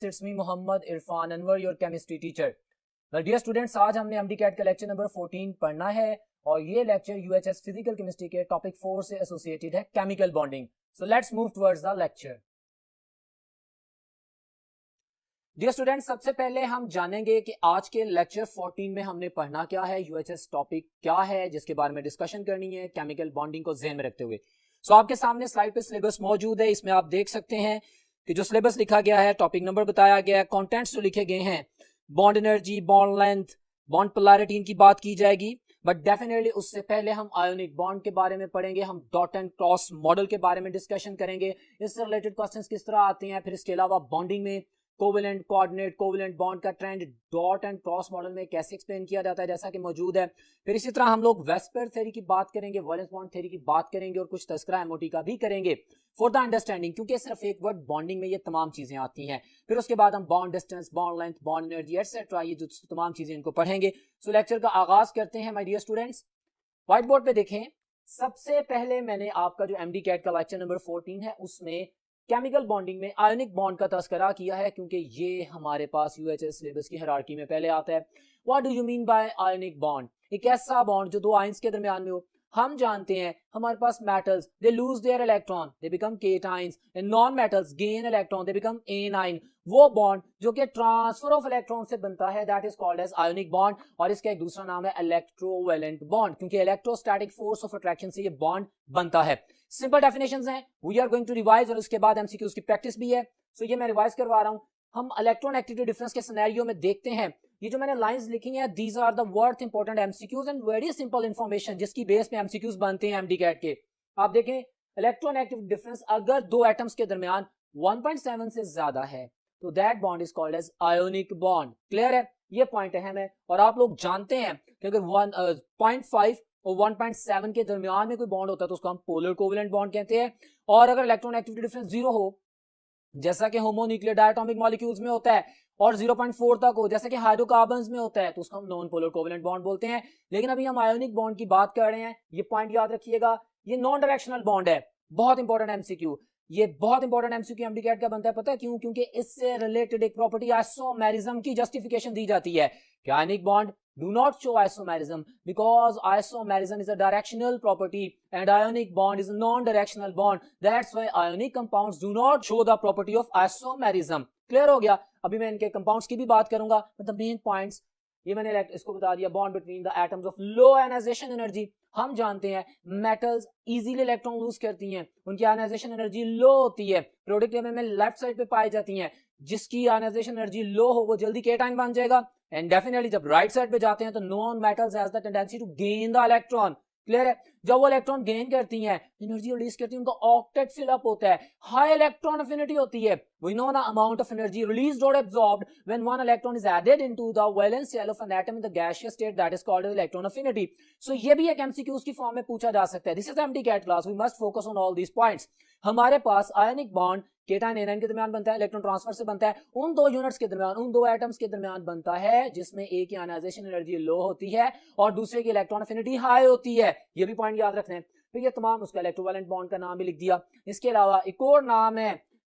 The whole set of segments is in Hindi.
It's me Mohammad Irfan Anwar, your chemistry teacher. Well, dear students, आज हमने MDCAT का लेक्चर नंबर 14 पढ़ना है और ये लेक्चर UHS फिजिकल केमिस्ट्री के टॉपिक 4 से एसोसिएटेड है, chemical bonding. So let's move towards the lecture. Dear students, सबसे पहले हम जानेंगे कि आज के लेक्चर 14 में हमने पढ़ना क्या है, UHS टॉपिक क्या है जिसके बारे में डिस्कशन करनी है केमिकल बॉन्डिंग को ध्यान में रखते हुए. सो आपके सामने स्लाइड पे सिलेबस मौजूद है. इसमें आप देख सकते हैं कि जो सिलेबस लिखा गया है, टॉपिक नंबर बताया गया है, कंटेंट्स जो लिखे गए हैं, bond energy, bond length, bond polarity, इनकी बात की जाएगी. बट डेफिनेटली उससे पहले हम आयोनिक बॉन्ड के बारे में पढ़ेंगे, हम डॉट एंड क्रॉस मॉडल के बारे में डिस्कशन करेंगे, इससे रिलेटेड क्वेश्चंस किस तरह आते हैं. फिर इसके अलावा बॉन्डिंग में कोवेलेंट कोऑर्डिनेट, कोवेलेंट बॉन्ड का trend dot and cross model में कैसे एक्सप्लेन किया जाता है जैसा कि मौजूद है. फिर इसी तरह हम लोग वेस्पर थ्योरी की बात करेंगे, वैलेंस बॉन्ड थ्योरी की बात करेंगे और कुछ तस्करा एमओटी का भी करेंगे फॉर द अंडरस्टैंडिंग, क्योंकि सिर्फ एक वर्ड बॉन्डिंग में ये तमाम चीजें आती हैं. फिर उसके बाद हम bond distance, bond length, bond energy etcetera, ये जो तमाम चीजें इनको पढ़ेंगे. सो लेक्चर का आगाज करते हैं my dear students. Whiteboard पे देखें. सबसे पहले मैंने आपका जो MDCAT का लेक्चर नंबर 14 है उसमें केमिकल बॉन्डिंग में आयोनिक बॉन्ड का तस्करा किया है, क्योंकि ये हमारे पास UHS सिलेबस की हायरार्की में पहले आता है. What do you mean bye ionic bond? एक ऐसा बॉन्ड जो दो आयंस के दरमियान में हो. हम जानते हैं हमारे पास metals, they lose their electron, they become cations, and non metals gain electron, they become anion. वो बॉन्ड जो कि ट्रांसफर ऑफ इलेक्ट्रॉन से बनता है, that is called as ionic bond. और इसका एक दूसरा नाम है इलेक्ट्रोवैलेंट बॉन्ड, क्योंकि इलेक्ट्रोस्टैटिक फोर्स ऑफ अट्रैक्शन से ये बॉन्ड बनता है. सिंपल डेफिनेशंस हैं, we are going to revise, और उसके बाद MCQs की प्रैक्टिस भी है. सो ये मैं रिवाइज करवा रहा हूं. हम इलेक्ट्रॉन एक्टिविटी डिफरेंस के सिनेरियो में देखते हैं. ये जो मैंने लाइंस लिखी हैं, these are the worth important MCQs and very simple information जिसकी बेस पे MCQs बनते हैं MDCAT के. आप देखें, इलेक्ट्रॉन एक्टिविटी डिफरेंस अगर दो एटम्स के दरमियान 1.7 से ज्यादा है तो that bond is called as ionic bond. Clear है? ये पॉइंट अहम है. और आप लोग जानते हैं कि अगर 0.5 और 1.7 के दरमियान में कोई बॉन्ड होता है तो उसको हम पोलर कोवेलेंट बॉन्ड कहते हैं. और अगर इलेक्ट्रॉन एक्टिविटी डिफरेंस 0 हो, जैसा कि होमोन्यूक्लियर डायटोमिक मॉलिक्यूल्स में होता है, और 0.4 तक हो, जैसे कि हाइड्रोकार्बन्स में होता है, तो उसको हम नॉन पोलर कोवेलेंट बॉन्ड बोलते हैं. लेकिन अभी हम आयोनिक बॉन्ड की बात कर रहे हैं. ये पॉइंट याद रखिएगा, ये नॉन डायरेक्शनल बॉन्ड है. बहुत इंपॉर्टेंट MCQ. ये बहुत इंपॉर्टेंट MCQ MDCAT का बनता है. पता है क्यों? क्योंकि इससे रिलेटेड एक प्रॉपर्टी आइसोमेरिज्म की जस्टिफिकेशन दी जाती है कि ionic bond do not show isomerism because isomerism is a directional property and ionic bond is a non-directional bond. That's why ionic compounds do not show the property of isomerism. Clear हो गया? अभी मैं इनके कंपाउंड्स की भी बात करूंगा. मतलब मेन पॉइंट्स ये मैंने इसको बता दिया. Bond between the atoms of low ionisation energy. हम जानते हैं मेटल्स इजीली इलेक्ट्रॉन लूज करती हैं, उनकी आयनाइजेशन एनर्जी लो होती है. पीरियोडिक टेबल में लेफ्ट साइड पे पाई जाती हैं. जिसकी आयनाइजेशन एनर्जी लो हो वो जल्दी केटाइन बन जाएगा. एंड डेफिनेटली जब राइट साइड पे जाते हैं तो non metals has the tendency to gain the electron. Clear है? जब वो इलेक्ट्रॉन गेन करती हैं, एनर्जी रिलीज करती है, उनका ऑक्टेट फिल अप होता है, हाई इलेक्ट्रॉन अफिनिटी होती है. We know the amount of energy released और absorbed when one electron is added into the valence shell of an atom in the gaseous state, that is called electron affinity. So ये भी एक MCQs की फॉर्म में पूछा जा सकता है. This is MDCAT class, we must focus on all these points. हमारे पास आयनिक बॉन्ड केटाइन एनाइन के दरमियान बनता है, इलेक्ट्रॉन ट्रांसफर से बनता है, उन दो यूनिट्स के दरमियान, उन दो एटम्स के दरमियान बनता है जिसमें एक की आयनाइजेशन एनर्जी लो होती है और दूसरे की इलेक्ट्रॉन अफिनिटी हाई होती है. ये भी पॉइंट याद रखना है. फिर ये तमाम उसका इलेक्ट्रोवैलेंट बॉन्ड का नाम भी लिख दिया. इसके अलावा एक और नाम है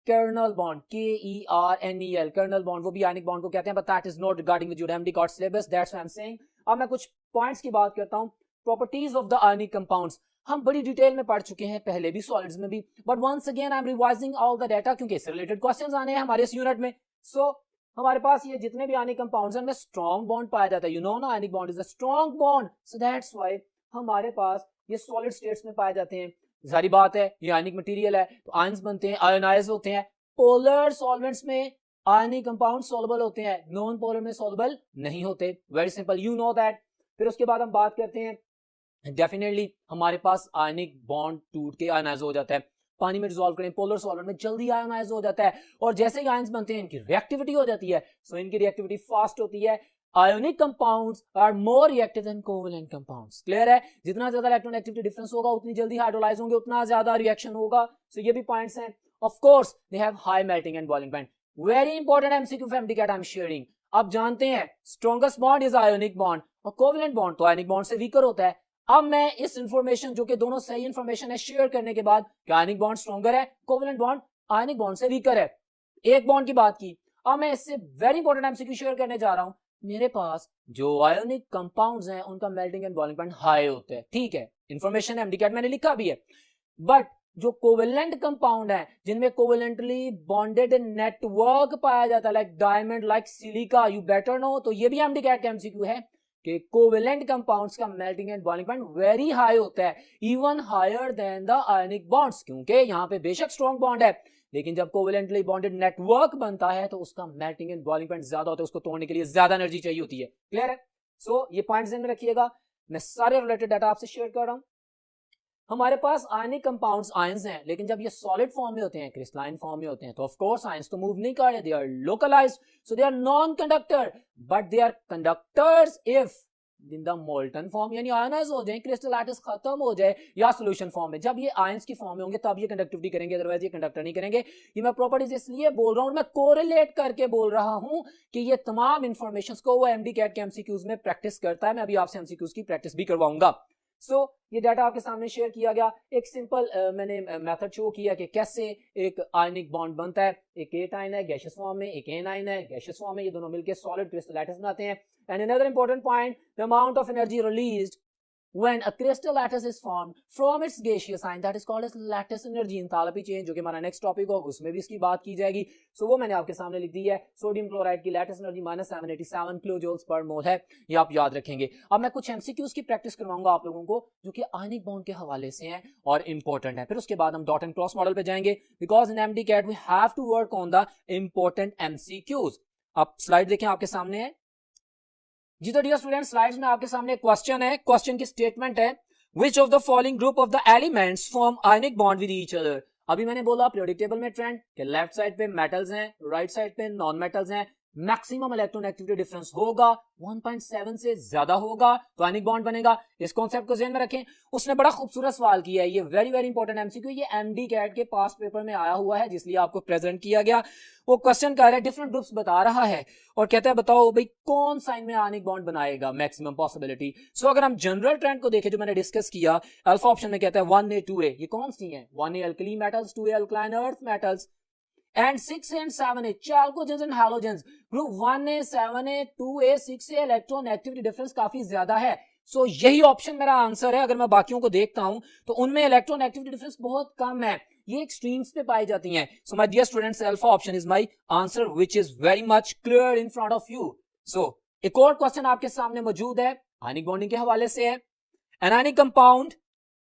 kernel bond, KERNEL, kernel bond. वो भी आयनिक बॉन्ड को कहते हैं, but that is not regarding with your MDCAT syllabus, that's why I am saying. अब मैं कुछ पॉइंट्स की बात करता हूं. Properties of the ionic compounds हम बड़ी डिटेल में पढ़ चुके हैं, पहले भी सॉलिड्स में भी, but once again I am revising all the data क्योंकि इससे रिलेटेड क्वेश्चंस आने हैं हमारे इस यूनिट में. सो हमारे पास ये जितने भी आयनिक कंपाउंड्स हैं उनमें स्ट्रॉन्ग बॉन्ड पाया जाता है. यू नो ना, ionic bond is a strong bond. So that's why हमारे पास ये सॉलिड स्टेट्स में पाए जाते हैं. जारी बात है, ये आयनिक मटेरियल है तो आयंस बनते हैं, आयोनाइज होते हैं. पोलर सॉल्वेंट्स में आयनिक कंपाउंड सॉल्युबल होते हैं, नॉन पोलर में सॉल्युबल नहीं होते. Very simple, you know that. फिर उसके बाद हम बात करते हैं, डेफिनेटली हमारे पास आयनिक बॉन्ड टूट के आयनाइज हो जाता है. पानी में डिसॉल्व करें, पोलर सॉल्वेंट में जल्दी आयनाइज हो जाता है, और जैसे ही आयंस बनते हैं इनकी रिएक्टिविटी हो जाती है. सो इनकी रिएक्टिविटी फास्ट होती है. Ionic compounds are more reactive than covalent compounds. Clear है? जितना ज्यादा इलेक्ट्रॉन एक्टिविटी डिफरेंस होगा उतनी जल्दी हाइड्रोलाइज होंगे, उतना ज्यादा रिएक्शन होगा. सो ये भी पॉइंट्स हैं. Of course they have high melting and boiling point. Very important MCQ for MDCAT I am sharing. आप जानते हैं strongest bond is ionic bond और कोवेलेंट बॉन्ड तो आयोनिक बॉन्ड से वीकर होता है. अब मैं इस इंफॉर्मेशन जो कि दोनों सही इंफॉर्मेशन है शेयर करने के बाद, आयनिक बॉन्ड स्ट्रॉन्गर है, कोवेलेंट बॉन्ड आयनिक बॉन्ड से वीकर है. एक बॉन्ड की बात की. अब मैं इससे वेरी इंपॉर्टेंट एमसीक्यू शेयर करने जा रहा हूं। मेरे पास जो आयोनिक कंपाउंड्स हैं उनका melting and boiling point high होता है, ठीक है, इंफॉर्मेशन एमडीकैट मैंने लिखा भी है। बट जो कोवेलेंट कंपाउंड है जिनमें कोवेलेंटली बॉन्डेड नेटवर्क पाया जाता है, like diamond, like silica, you better know, तो ये भी एमडीकैट का एमसीक्यू है कि कोवेलेंट कंपाउंड्स का melting and boiling point very high होता है, even higher than the ionic bonds, क्योंकि यहाँ पे बेशक स्ट्रॉन्ग बॉन्ड है लेकिन जब कोवेलेंटली बॉन्डेड नेटवर्क बनता है तो उसका मेल्टिंग एंड बॉइलिंग पॉइंट ज्यादा होता है, उसको तोड़ने के लिए ज्यादा एनर्जी चाहिए होती है। क्लियर है? सो ये पॉइंट्स ध्यान में रखिएगा, मैं सारे रिलेटेड डाटा आपसे शेयर कर रहा हूं। हमारे पास आयनिक कंपाउंड्स आयंस हैं, लेकिन जब ये सॉलिड फॉर्म में होते हैं, क्रिस्टलाइन फॉर्म में होते हैं, तो ऑफ कोर्स आयंस तो मूव नहीं कर रहे, they are localised, so they are non conductor, but they are conductors if in the molten form, यानी आयनाइज हो जाए, क्रिस्टलाइटिस खत्म हो जाए, या सॉल्यूशन फॉर्म में, जब ये आयंस की फॉर्म में होंगे तब ये कंडक्टिविटी करेंगे, अदरवाइज ये कंडक्टर नहीं करेंगे। ये मैं प्रॉपर्टीज इसलिए बोल रहा हूं, मैं कोरिलेट करके बोल रहा हूं कि ये तमाम इंफॉर्मेशंस को वो एमडीकैट के एमसीक्यूज में प्रैक्टिस करता है। मैं अभी आपसे एमसीक्यूज की प्रैक्टिस भी करवाऊंगा। सो ये डाटा आपके सामने शेयर किया गया। एक सिंपल मैंने मेथड शो किया कि कैसे एक आयनिक बॉन्ड बनता है। एक केटाइन है गैसियस फॉर्म में, एक एनाइन है गैसियस फॉर्म में, ये दोनों मिलकर सॉलिड क्रिस्टलाइटिस बनाते हैं। And another important point, the amount of energy released when a crystal lattice is formed from its gaseous sign, that is called as lattice energy, enthalpy change, जो कि हमारा नेक्स्ट टॉपिक होगा उसमें भी इसकी बात की जाएगी। सो वो मैंने आपके सामने लिख दी है। सोडियम क्लोराइड की लैटिस एनर्जी -787 किलोजूल्स पर मोल है, ये आप याद रखेंगे। अब मैं कुछ एमसीक्यूज की प्रैक्टिस करवाऊंगा आप लोगों को जो कि आयनिक बॉन्ड के हवाले से हैं और इंपॉर्टेंट है। फिर उसके बाद हम डॉट एंड क्रॉस मॉडल पे जाएंगे, because in MDCAT we have to work on the important MCQs. आप स्लाइड देखें, आपके सामने है जी। तो डियर स्टूडेंट, स्लाइड्स में आपके सामने क्वेश्चन है। क्वेश्चन की स्टेटमेंट है, which of the following group of the elements form ionic bond with each other. अभी मैंने बोला पीरियोडिक टेबल में ट्रेंड कि लेफ्ट साइड पे मेटल्स हैं, राइट साइड पे नॉन मेटल्स हैं। मैक्सिमम इलेक्ट्रोनेगेटिविटी डिफरेंस होगा 1.7 से ज्यादा होगा तो आयनिक बॉन्ड बनेगा। इस कॉन्सेप्ट को ध्यान में रखें। उसने बड़ा खूबसूरत सवाल किया है, ये वेरी वेरी इंपॉर्टेंट एमसीक्यू, ये एमडीकैट के पास्ट पेपर में आया हुआ है जिसलिए आपको प्रेजेंट किया गया। वो क्वेश्चन कर रहा है, डिफरेंट ग्रुप्स बता रहा है और कहता है बताओ भाई कौन साइन में आयनिक बॉन्ड बनाएगा, मैक्सिमम पॉसिबिलिटी। सो अगर हम जनरल ट्रेंड को देखें जो मैंने डिस्कस किया, अल्फा ऑप्शन में कहता है 1A 2A, ये कौन सी है? 1A alkali metals, 2A alkaline earth metals, and 6 and 7A chalcogens and halogens। Group 1A 7A 2A 6A electron activity difference काफी ज्यादा है। सो यही ऑप्शन मेरा आंसर है। अगर मैं बाकियों को देखता हूं तो उनमें इलेक्ट्रॉन एक्टिविटी डिफरेंस बहुत कम है, ये एक्सट्रीम्स पे पाई जाती हैं। So my dear students, alpha option is my answer which is very much clear in front of you. So एक और क्वेश्चन आपके सामने मौजूद है, आयनिक बॉन्डिंग के हवाले से है। एन आयनिक कंपाउंड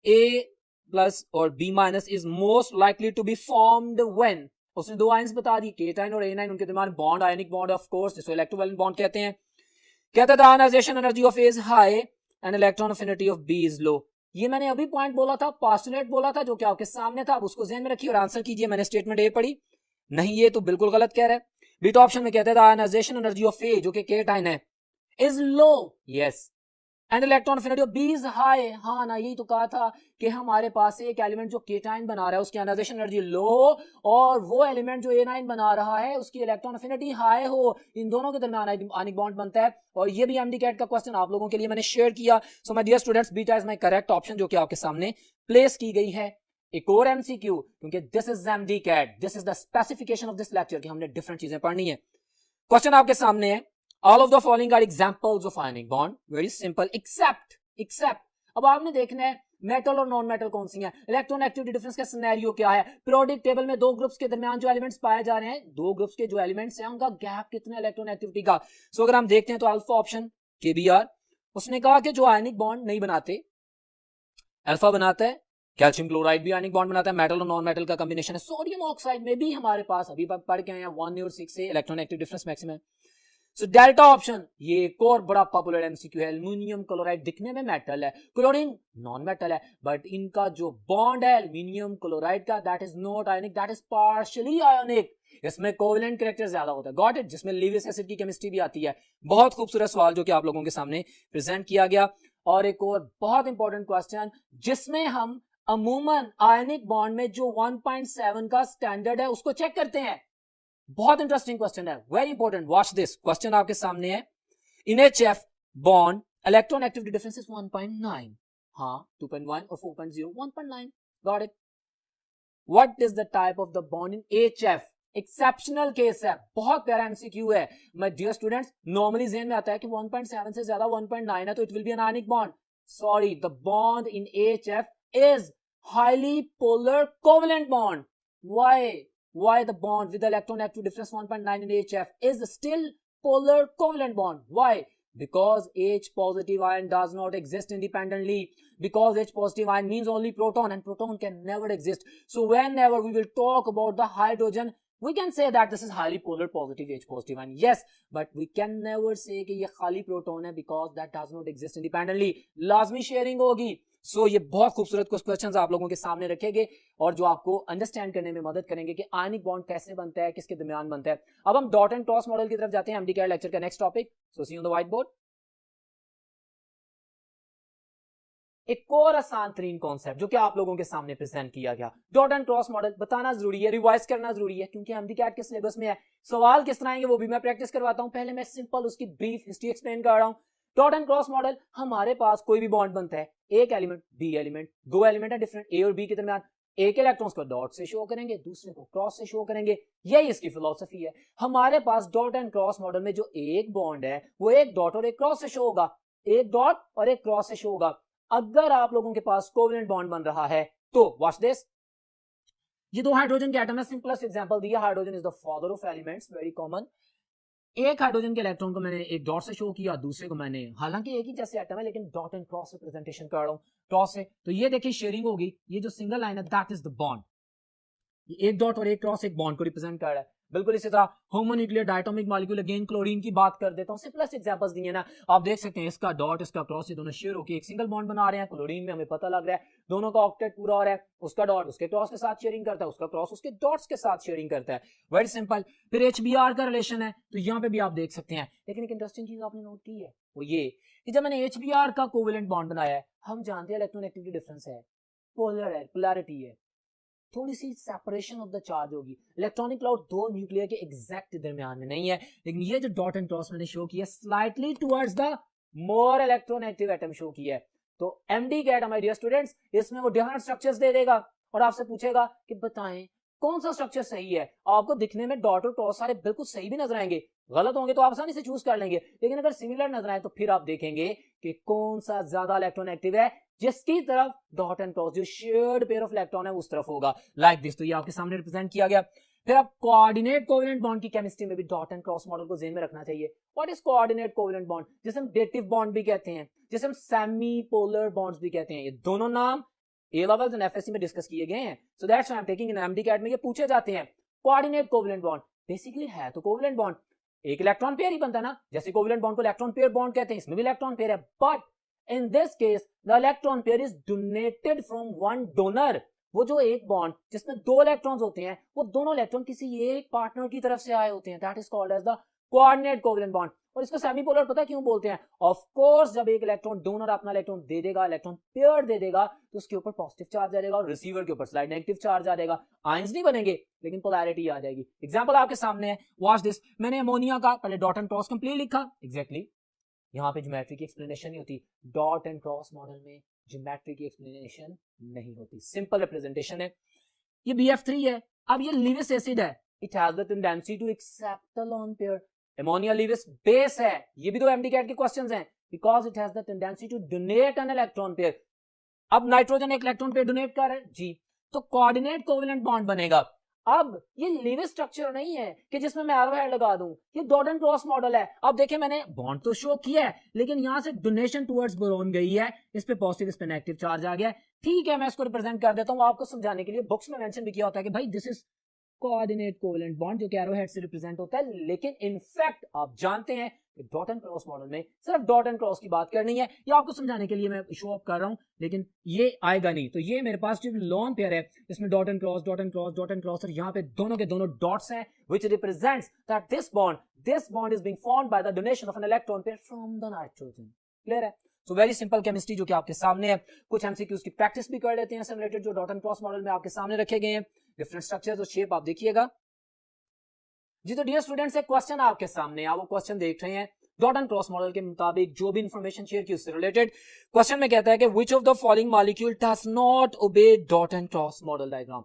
A+ और B- is most likely to be formed when. उसने दो आयंस बता दी, केटाइन और एनाइन, उनके दरमियान bond ionic bond of course जिसको इलेक्ट्रोवैलेंट बॉन्ड कहते हैं। कहता है the ionisation energy of A is high and electron affinity of B is low. ये मैंने अभी पॉइंट बोला था, पोस्टुलेट बोला था जो कि आपके सामने था, अब उसको ध्यान में रखिए और आंसर कीजिए। मैंने स्टेटमेंट A पढ़ी नहीं, ये तो बिल्कुल गलत कह रहा है। बीटा ऑप्शन में कहते हैं the ionisation energy of A जो कि केटाइन है is low, yes, and electron affinity of B is high. हाँ ना, यही तो कहा था कि हमारे पास एक एलिमेंट जो केटाइन बना रहा है उसकी आयनाइजेशन एनर्जी लो और वो एलिमेंट जो एनाइन बना रहा है उसकी इलेक्ट्रॉन अफिनिटी हाई हो, इन दोनों के दरमियान आयनिक बॉन्ड बनता है। और ये भी एमडीकैट का क्वेश्चन आप लोगों के लिए मैंने शेयर किया। So my dear students, beta is my correct option जो कि आपके सामने प्लेस की गई है। एक और एमसीक्यू, क्योंकि this is MDCAT, this is the specification of this lecture कि हमने डिफरेंट चीजें पढ़नी है। क्वेश्चन आपके सामने है, all of the following are examples of ionic bond, very simple, except अब आपने देखना है मेटल और नॉन मेटल कौन सी हैं, इलेक्ट्रॉन एक्टिविटी डिफरेंस का सिनेरियो क्या है, पीरियोडिक टेबल में दो ग्रुप्स के दरमियान जो एलिमेंट्स पाए जा रहे हैं, दो ग्रुप्स के जो एलिमेंट्स हैं उनका गैप कितना इलेक्ट्रॉन एक्टिविटी का। सो अगर हम देखते हैं तो अल्फा ऑप्शन KBr, उसने कहा कि जो आयनिक बॉन्ड नहीं बनाते, अल्फा बनाता है, कैल्शियम क्लोराइड भी आयनिक बॉन्ड बनाता है, मेटल और नॉन मेटल का कॉम्बिनेशन है। सोडियम ऑक्साइड में भी हमारे पास अभी पढ़ के आए हैं 1A और 6A electron activity difference maximum है। सो डेल्टा ऑप्शन, ये एक और बड़ा पॉपुलर एमसीक्यू है। एल्युमिनियम क्लोराइड दिखने में मेटल है, क्लोरीन नॉन मेटल है, बट इनका जो बॉन्ड है एल्युमिनियम क्लोराइड का, that is not ionic, that is partially ionic. इसमें कोवेलेंट कैरेक्टर ज्यादा होता है, गॉट इट, जिसमें लीविस एसिड की केमिस्ट्री भी आती है। बहुत खूबसूरत सवाल जो कि आप लोगों के सामने प्रेजेंट किया गया। और एक और बहुत इंपॉर्टेंट क्वेश्चन जिसमें हम अमूमन आयनिक बॉन्ड में जो 1.7 का स्टैंडर्ड है उसको चेक करते हैं। बहुत इंटरेस्टिंग क्वेश्चन है, very important, watch this. Question आपके सामने है, इन HF bond electron activity difference is 1.9, हाँ 2.1 और 4.0, 1.9, got it. What is the type of the bond in HF? Exceptional case है, बहुत प्यारा एमसीक्यू है माय डियर स्टूडेंट्स। नॉर्मली जेन में आता है कि 1.7 से ज्यादा 1.9 है तो it will be an ionic bond. Sorry, the bond in AHF is highly polar covalent bond. why the bond with the electron active difference 1.9 in AHF is still polar covalent bond? Why? Because H positive ion does not exist independently, because H positive ion means only proton and proton can never exist. So whenever we will talk about the hydrogen, we can say that this is highly polar positive H positive ion, yes, but we can never say कि ये खाली प्रोटॉन है because that does not exist independently. लाजमी शेयरिंग होगी। सो ये बहुत खूबसूरत कुछ क्वेश्चंस आप लोगों के सामने रखेंगे और जो आपको अंडरस्टैंड करने में मदद करेंगे कि आयनिक बॉन्ड कैसे बनता है, किसके दरमियान बनता है। अब हम डॉट एंड क्रॉस मॉडल की तरफ जाते हैं, एमडीकेआर लेक्चर का next topic. So see on the whiteboard. एक और आसान तरीन कॉन्सेप्ट जो कि आप लोगों के सामने प्रेजेंट किया गया, डॉट एंड क्रॉस मॉडल बताना जरूरी है, रिवाइज करना जरूरी है क्योंकि एमडीकेआर के सिलेबस में है। सवाल किस तरह आएंगे वो भी मैं प्रैक्टिस करवाता हूं। पहले मैं सिंपल उसकी ब्रीफ हिस्ट्री एक्सप्लेन कर रहा हूं। डॉट एंड क्रॉस मॉडल, हमारे पास कोई भी बॉन्ड बनता है, एक एलिमेंट बी एलिमेंट, दो एलिमेंट है डिफरेंट ए और बी के दरमियान, एक इलेक्ट्रॉन्स को डॉट से शो करेंगे, दूसरे को क्रॉस से शो करेंगे। यही इसकी फिलॉसफी है। हमारे पास डॉट एंड क्रॉस मॉडल में जो एक बॉन्ड है वो एक डॉट और एक क्रॉस से शो होगा, एक डॉट और एक क्रॉस से शो होगा। अगर आप लोगों के पास कोवेलेंट बॉन्ड बन रहा है तो वॉच दिस, ये दो हाइड्रोजन के एटम है, सिंपलेस्ट एग्जांपल दिया, hydrogen is the father of elements, very common. एक हाइड्रोजन के इलेक्ट्रॉन को मैंने एक डॉट से शो किया, दूसरे को मैंने, हालांकि एक ही जैसे एटम है लेकिन डॉट एंड क्रॉस रिप्रेजेंटेशन कर रहा हूं क्रॉस से, तो ये देखिए शेयरिंग होगी। ये जो सिंगल लाइन है दैट इज द बॉन्ड, एक डॉट और एक क्रॉस एक बॉन्ड को रिप्रेजेंट कर रहा है। बिल्कुल इसी तरह homonuclear diatomic molecule, again chlorine की बात कर देता हूं, सिंपलेस्ट एग्जांपल्स दिए ना, आप देख सकते हैं इसका डॉट इसका क्रॉस, ये दोनों शेयर होकर एक सिंगल बॉन्ड बना रहे हैं। क्लोरीन में हमें पता लग रहा है दोनों का ऑक्टेट पूरा हो रहा है, उसका डॉट उसके क्रॉस के साथ शेयरिंग करता है, उसका क्रॉस उसके डॉट्स के साथ शेयरिंग करता है, वेरी सिंपल। फिर HBr का रिलेशन है तो यहाँ पे भी आप देख सकते हैं, लेकिन एक इंटरेस्टिंग चीज आपने नोट की है वो ये कि जब मैंने HBr का कोवेलेंट बॉन्ड बनाया है, हम जानते हैं इलेक्ट्रोनेगेटिविटी डिफरेंस है, पोलर है, पोलैरिटी है, थोड़ी सी सेपरेशन ऑफ द चार्ज होगी। इलेक्ट्रॉनिक क्लाउड दो न्यूक्लियर के एग्जैक्ट दरमियान में नहीं है, लेकिन ये जो डॉट एंड क्रॉस मैंने शो किया slightly towards the more electronegative atom show किया है। तो MDCAT माय डियर स्टूडेंट्स इसमें वो डिफरेंट स्ट्रक्चर्स दे देगा और आपसे पूछेगा कि बताएं कौन सा स्ट्रक्चर सही है। आपको दिखने में डॉट और क्रॉस सारे बिल्कुल सही भी नजर आएंगे, गलत होंगे तो आप आसानी से चूज कर लेंगे, लेकिन अगर सिमिलर नजर आए तो फिर आप देखेंगे कि कौन सा ज्यादा इलेक्ट्रोनेगेटिव है, जिसकी तरफ डॉट एंड क्रॉस जो शेयर्ड पेयर ऑफ इलेक्ट्रॉन है उस तरफ होगा, लाइक दिस। तो ये आपके सामने रिप्रेजेंट किया गया। फिर आप कोऑर्डिनेट कोवेलेंट बॉन्ड की केमिस्ट्री में भी डॉट एंड क्रॉस मॉडल को ज़हन में रखना चाहिए। What is coordinate covalent bond, जिसे हम डेटिव बॉन्ड भी कहते हैं, जिसे हम सेमी पोलर बॉन्ड्स भी कहते हैं। ये दोनों नाम ए लेवल्स एंड FSC में डिस्कस किए गए हैं, so that's why I am taking in MDCAT में ये पूछे जाते हैं। कोऑर्डिनेट कोवेलेंट बॉन्ड बेसिकली है तो कोवेलेंट बॉन्ड, एक इलेक्ट्रॉन पेयर ही बनता है ना, जैसे कोवेलेंट बॉन्ड को इलेक्ट्रॉन पेयर बॉन्ड कहते हैं, इसमें भी इलेक्ट्रॉन पेयर है, but in this case the electron pair is donated from one donor। वो जो एक बॉन्ड जिसमें दो इलेक्ट्रॉन्स होते हैं वो दोनों इलेक्ट्रॉन किसी एक पार्टनर की तरफ से आए होते हैं, that is called as the coordinate covalent bond. और इसको सेमी पोलर पता क्यों बोलते हैं? ऑफ कोर्स जब एक इलेक्ट्रॉन डोनर अपना इलेक्ट्रॉन दे देगा, इलेक्ट्रॉन पेयर दे देगा, तो उसके ऊपर पॉजिटिव चार्ज आ जाएगा और रिसीवर के ऊपर स्लाइड नेगेटिव चार्ज आ जाएगा। आयंस नहीं बनेंगे लेकिन पोलैरिटी आ जाएगी। एग्जांपल आपके सामने है, वॉच दिस। मैंने अमोनिया का पहले डॉट एंड क्रॉस कंप्लीट लिखा, एग्जैक्टली यहाँ पे ज्योमेट्री की एक्सप्लेनेशन नहीं होती, डॉट एंड क्रॉस मॉडल में ज्योमेट्री की एक्सप्लेनेशन नहीं होती, सिंपल रिप्रेजेंटेशन है। ये BF3 है, अब ये लीविस एसिड है, it has the tendency to accept the lone pair. Ammonia Lewis base है, ये भी तो MDCAT के क्वेश्चंस हैं, because it has the tendency to donate an electron pair. अब नाइट्रोजन एक इलेक्ट्रॉन पेयर डोनेट कर रहा है जी, तो कोऑर्डिनेट कोवेलेंट बॉन्ड बनेगा। अब ये लीविस स्ट्रक्चर नहीं है कि जिसमें मैं एरो हेड लगा दूं, ये डॉट एंड क्रॉस मॉडल है। अब देखिए मैंने बॉन्ड तो शो किया है लेकिन यहां से डोनेशन टुवर्ड्स बोरोन गई है, इस पे पॉजिटिव इस पे नेगेटिव चार्ज आ गया है। ठीक है मैं इसको रिप्रेजेंट कर देता हूं आपको समझाने के लिए। बुक्स में मेंशन भी किया होता है कि भाई this is coordinate covalent bond जो कि एरो हेड से रिप्रेजेंट होता है, लेकिन इनफैक्ट आप जानते हैं कि डॉट एंड क्रॉस मॉडल में सिर्फ डॉट एंड क्रॉस की बात करनी है, ये आपको समझाने के लिए मैं शो ऑफ कर रहा हूं, लेकिन ये आएगा नहीं। तो ये मेरे पास जो लोन पेयर है इसमें dot and cross dot and cross dot and cross, और यहाँ पे दोनों के दोनों डॉट्स हैं, which represents that this bond is being formed by the donation of an electron pair from the nitrogen. Clear है? सो वेरी सिंपल केमिस्ट्री जो कि आपके सामने है। कुछ MCQs की प्रैक्टिस भी कर लेते हैं इससे रिलेटेड जो डॉट एंड क्रॉस मॉडल में आपके सामने रखे गए हैं। डिफरेंट स्ट्रक्चर्स और शेप आप देखिएगा जी। तो डियर स्टूडेंट्स एक क्वेश्चन आपके सामने, आप वो क्वेश्चन देख रहे हैं डॉट एंड क्रॉस मॉडल के मुताबिक जो भी इंफॉर्मेशन शेयर की उससे रिलेटेड। क्वेश्चन में कहता है कि which of the following molecule does not obey dot and cross model diagram.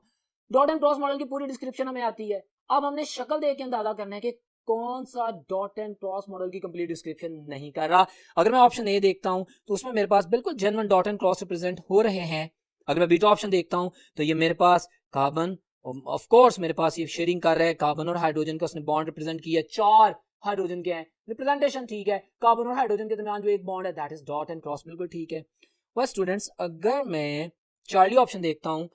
Dot and cross model की पूरी डिस्क्रिप्शन हमें आती है, अब हमने शक्ल देख के अंदाजा करना है कि कौन सा डॉट एंड क्रॉस मॉडल की कंप्लीट डिस्क्रिप्शन नहीं कर रहा। अगर मैं ऑप्शन ए देखता हूं तो उसमें मेरे पास बिल्कुल genuine dot and cross represent हो रहे हैं। अगर मैं बीटा ऑप्शन देखता हूं तो ये मेरे पास कार्बन, ऑफ कोर्स मेरे पास ये शेयरिंग कर रहा है, कार्बन और हाइड्रोजन का उसने बॉन्ड रिप्रेजेंट किया, 4 हाइड्रोजन के हैं, रिप्रेजेंटेशन ठीक है, कार्बन और हाइड्रोजन के दरमियान जो एक बॉन्ड है that is dot and cross, बिल्कुल ठीक है। वह स्टूडेंट्स अगर मैं चार्ली ऑप्शन देखता हूं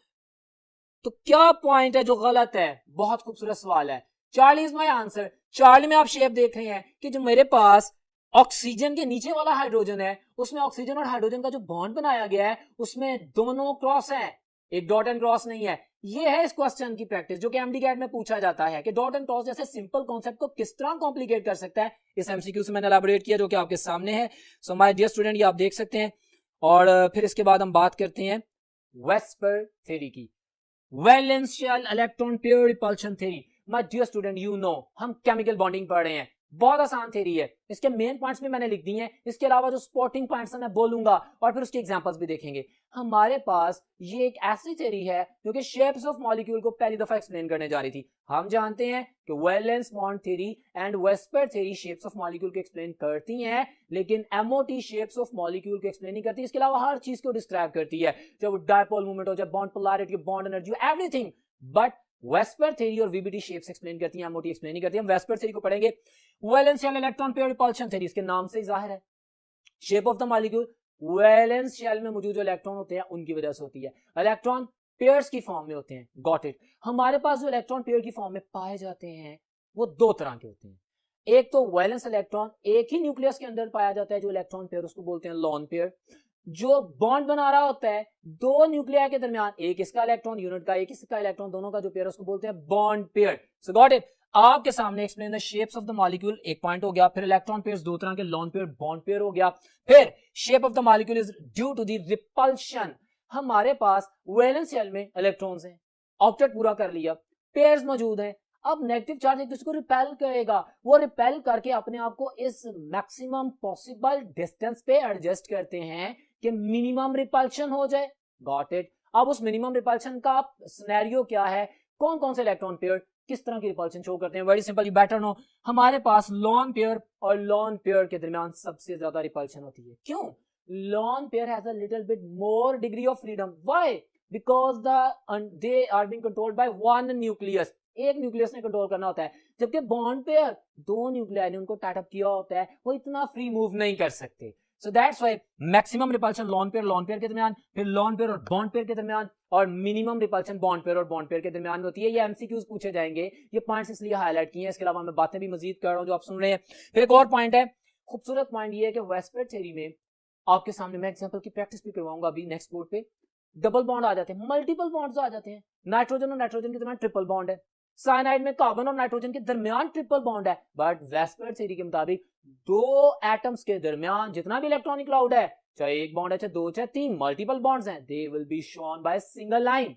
तो क्या पॉइंट है जो गलत है? बहुत खूबसूरत सवाल है। Charlie is my answer. Charlie में आप शेप देख रहे हैं कि जो मेरे पास ऑक्सीजन के नीचे वाला हाइड्रोजन है उसमें ऑक्सीजन और हाइड्रोजन का जो बॉन्ड बनाया गया है उसमें दोनों क्रॉस हैं, एक डॉट एंड क्रॉस नहीं है। ये है इस क्वेश्चन की प्रैक्टिस जो कि एमडीकैट में पूछा जाता है कि डॉट एंड क्रॉस जैसे सिंपल कॉन्सेप्ट को किस तरह कॉम्प्लिकेट कर सकता है। इस एमसीक्यू से मैंने एलैबोरेट किया जो कि आपके सामने है। सो माय डियर स्टूडेंट ये आप देख सकते हैं। और फिर इसके बाद हम बात करते हैं वेस्पर थ्योरी की, valence shell electron pair repulsion theory. My dear student you know हम केमिकल बॉन्डिंग पढ़ रहे हैं, बहुत आसान थ्योरी है, इसके मेन पॉइंट्स भी मैंने लिख दिए हैं, इसके अलावा जो स्पॉटिंग पॉइंट्स हैं मैं बोलूंगा और फिर उसके एग्जांपल्स भी देखेंगे। हमारे पास ये एक ऐसी थ्योरी है जो कि शेप्स ऑफ मॉलिक्यूल को पहली दफा एक्सप्लेन करने जा रही थी। हम जानते हैं कि valence bond theory and VSEPR theory shapes of molecule को एक्सप्लेन करती हैं, लेकिन एमओटी शेप्स ऑफ मॉलिक्यूल को एक्सप्लेन नहीं करती, इसके अलावा हर चीज को डिस्क्राइब करती है, चाहे वो डायपोल मूवमेंट हो, चाहे bond polarity, bond energy, everything. But VSEPR theory और वीबीडी शेप्स एक्सप्लेन करती हैं, एमओटी एक्सप्लेन नहीं करती। हम वेस्पर थ्योरी को पढ़ेंगे। Valence shell electron pair repulsion theory, इसके नाम से ही जाहिर है shape of the molecule valence shell में मौजूद जो इलेक्ट्रॉन होते हैं उनकी वजह से होती है, इलेक्ट्रॉन पेयर्स की फॉर्म में होते हैं। Got it. हमारे पास जो इलेक्ट्रॉन पेयर की फॉर्म में पाए जाते हैं वो दो तरह के होते हैं। एक तो वैलेंस इलेक्ट्रॉन एक ही न्यूक्लियस के अंदर पाया जाता है जो इलेक्ट्रॉन पेयर, उसको बोलते हैं लोन पेयर। जो बॉन्ड बना रहा होता है दो न्यूक्लिया के दरमियान, एक इसका इलेक्ट्रॉन यूनिट का, एक इसका इलेक्ट्रॉन, दोनों का जो पेयर उसको बोलते हैं bond pair. So got it. आपके सामने explain the shapes of the molecule एक पॉइंट हो गया, फिर इलेक्ट्रॉन पेयर्स दो तरह के, लोन पेयर, बॉन्ड पेयर हो गया, फिर shape of the molecule is due to the repulsion. हमारे पास वैलेंस शेल में इलेक्ट्रॉन्स हैं, ऑक्टेट पूरा कर लिया, पेयर्स मौजूद हैं, अब नेगेटिव चार्ज एक दूसरे को रिपेल करेगा, वो रिपेल करके अपने आप को इस मैक्सिमम पॉसिबल डिस्टेंस पे एडजस्ट करते हैं कि मिनिमम रिपल्शन हो जाए। Got it. अब उस मिनिमम रिपल्शन का सिनेरियो क्या है, कौन कौन से इलेक्ट्रॉन पेयर किस तरह की रिपल्शन शो करते हैं? Very simple, you better know. हमारे पास लोन पेयर और लोन पेयर के दरमियान सबसे ज्यादा रिपल्शन होती है। क्यों? Lone pair has a little bit more degree of freedom. Why? Because they are being controlled by one nucleus, एक न्यूक्लियस ने कंट्रोल करना होता है, जबकि बॉन्ड पेयर दो न्यूक्लियाई ने उनको टाइट अप किया होता है, वो इतना फ्री मूव नहीं कर सकते। So that's why maximum repulsion loan pair के दरमियान, फिर लोन पेयर और बॉन्ड पेयर के दरमियान, और मिनिमम रिपल्शन बॉन्ड पेयर और बॉन्ड पेयर के दरमियान होती है। ये एमसीक्यूज पूछे जाएंगे, ये पॉइंट्स इसलिए हाईलाइट किए हैं, इसके अलावा मैं बातें भी मजीद कर रहा हूं जो आप सुन रहे हैं। फिर एक और पॉइंट है, खूबसूरत पॉइंट ये है कि वेस्पर थ्योरी में आपके सामने मैं एग्जांपल की प्रैक्टिस भी करवाऊंगा अभी नेक्स्ट बोर्ड पे। डबल बॉन्ड आ जाते हैं, मल्टीपल बॉन्ड्स आ जाते हैं, नाइट्रोजन और नाइट्रोजन के दरमियान ट्रिपल बॉन्ड है, साइनाइड में कार्बन और नाइट्रोजन के दरमियान ट्रिपल बॉन्ड है। बट वेस्पर थ्योरी के मुताबिक दो एटम्स के दरमियान जितना भी इलेक्ट्रॉनिक क्लाउड है, चाहे एक बॉन्ड है, चाहे दो, चाहे तीन, मल्टीपल बॉन्ड्स हैं, दे will be shown by single line.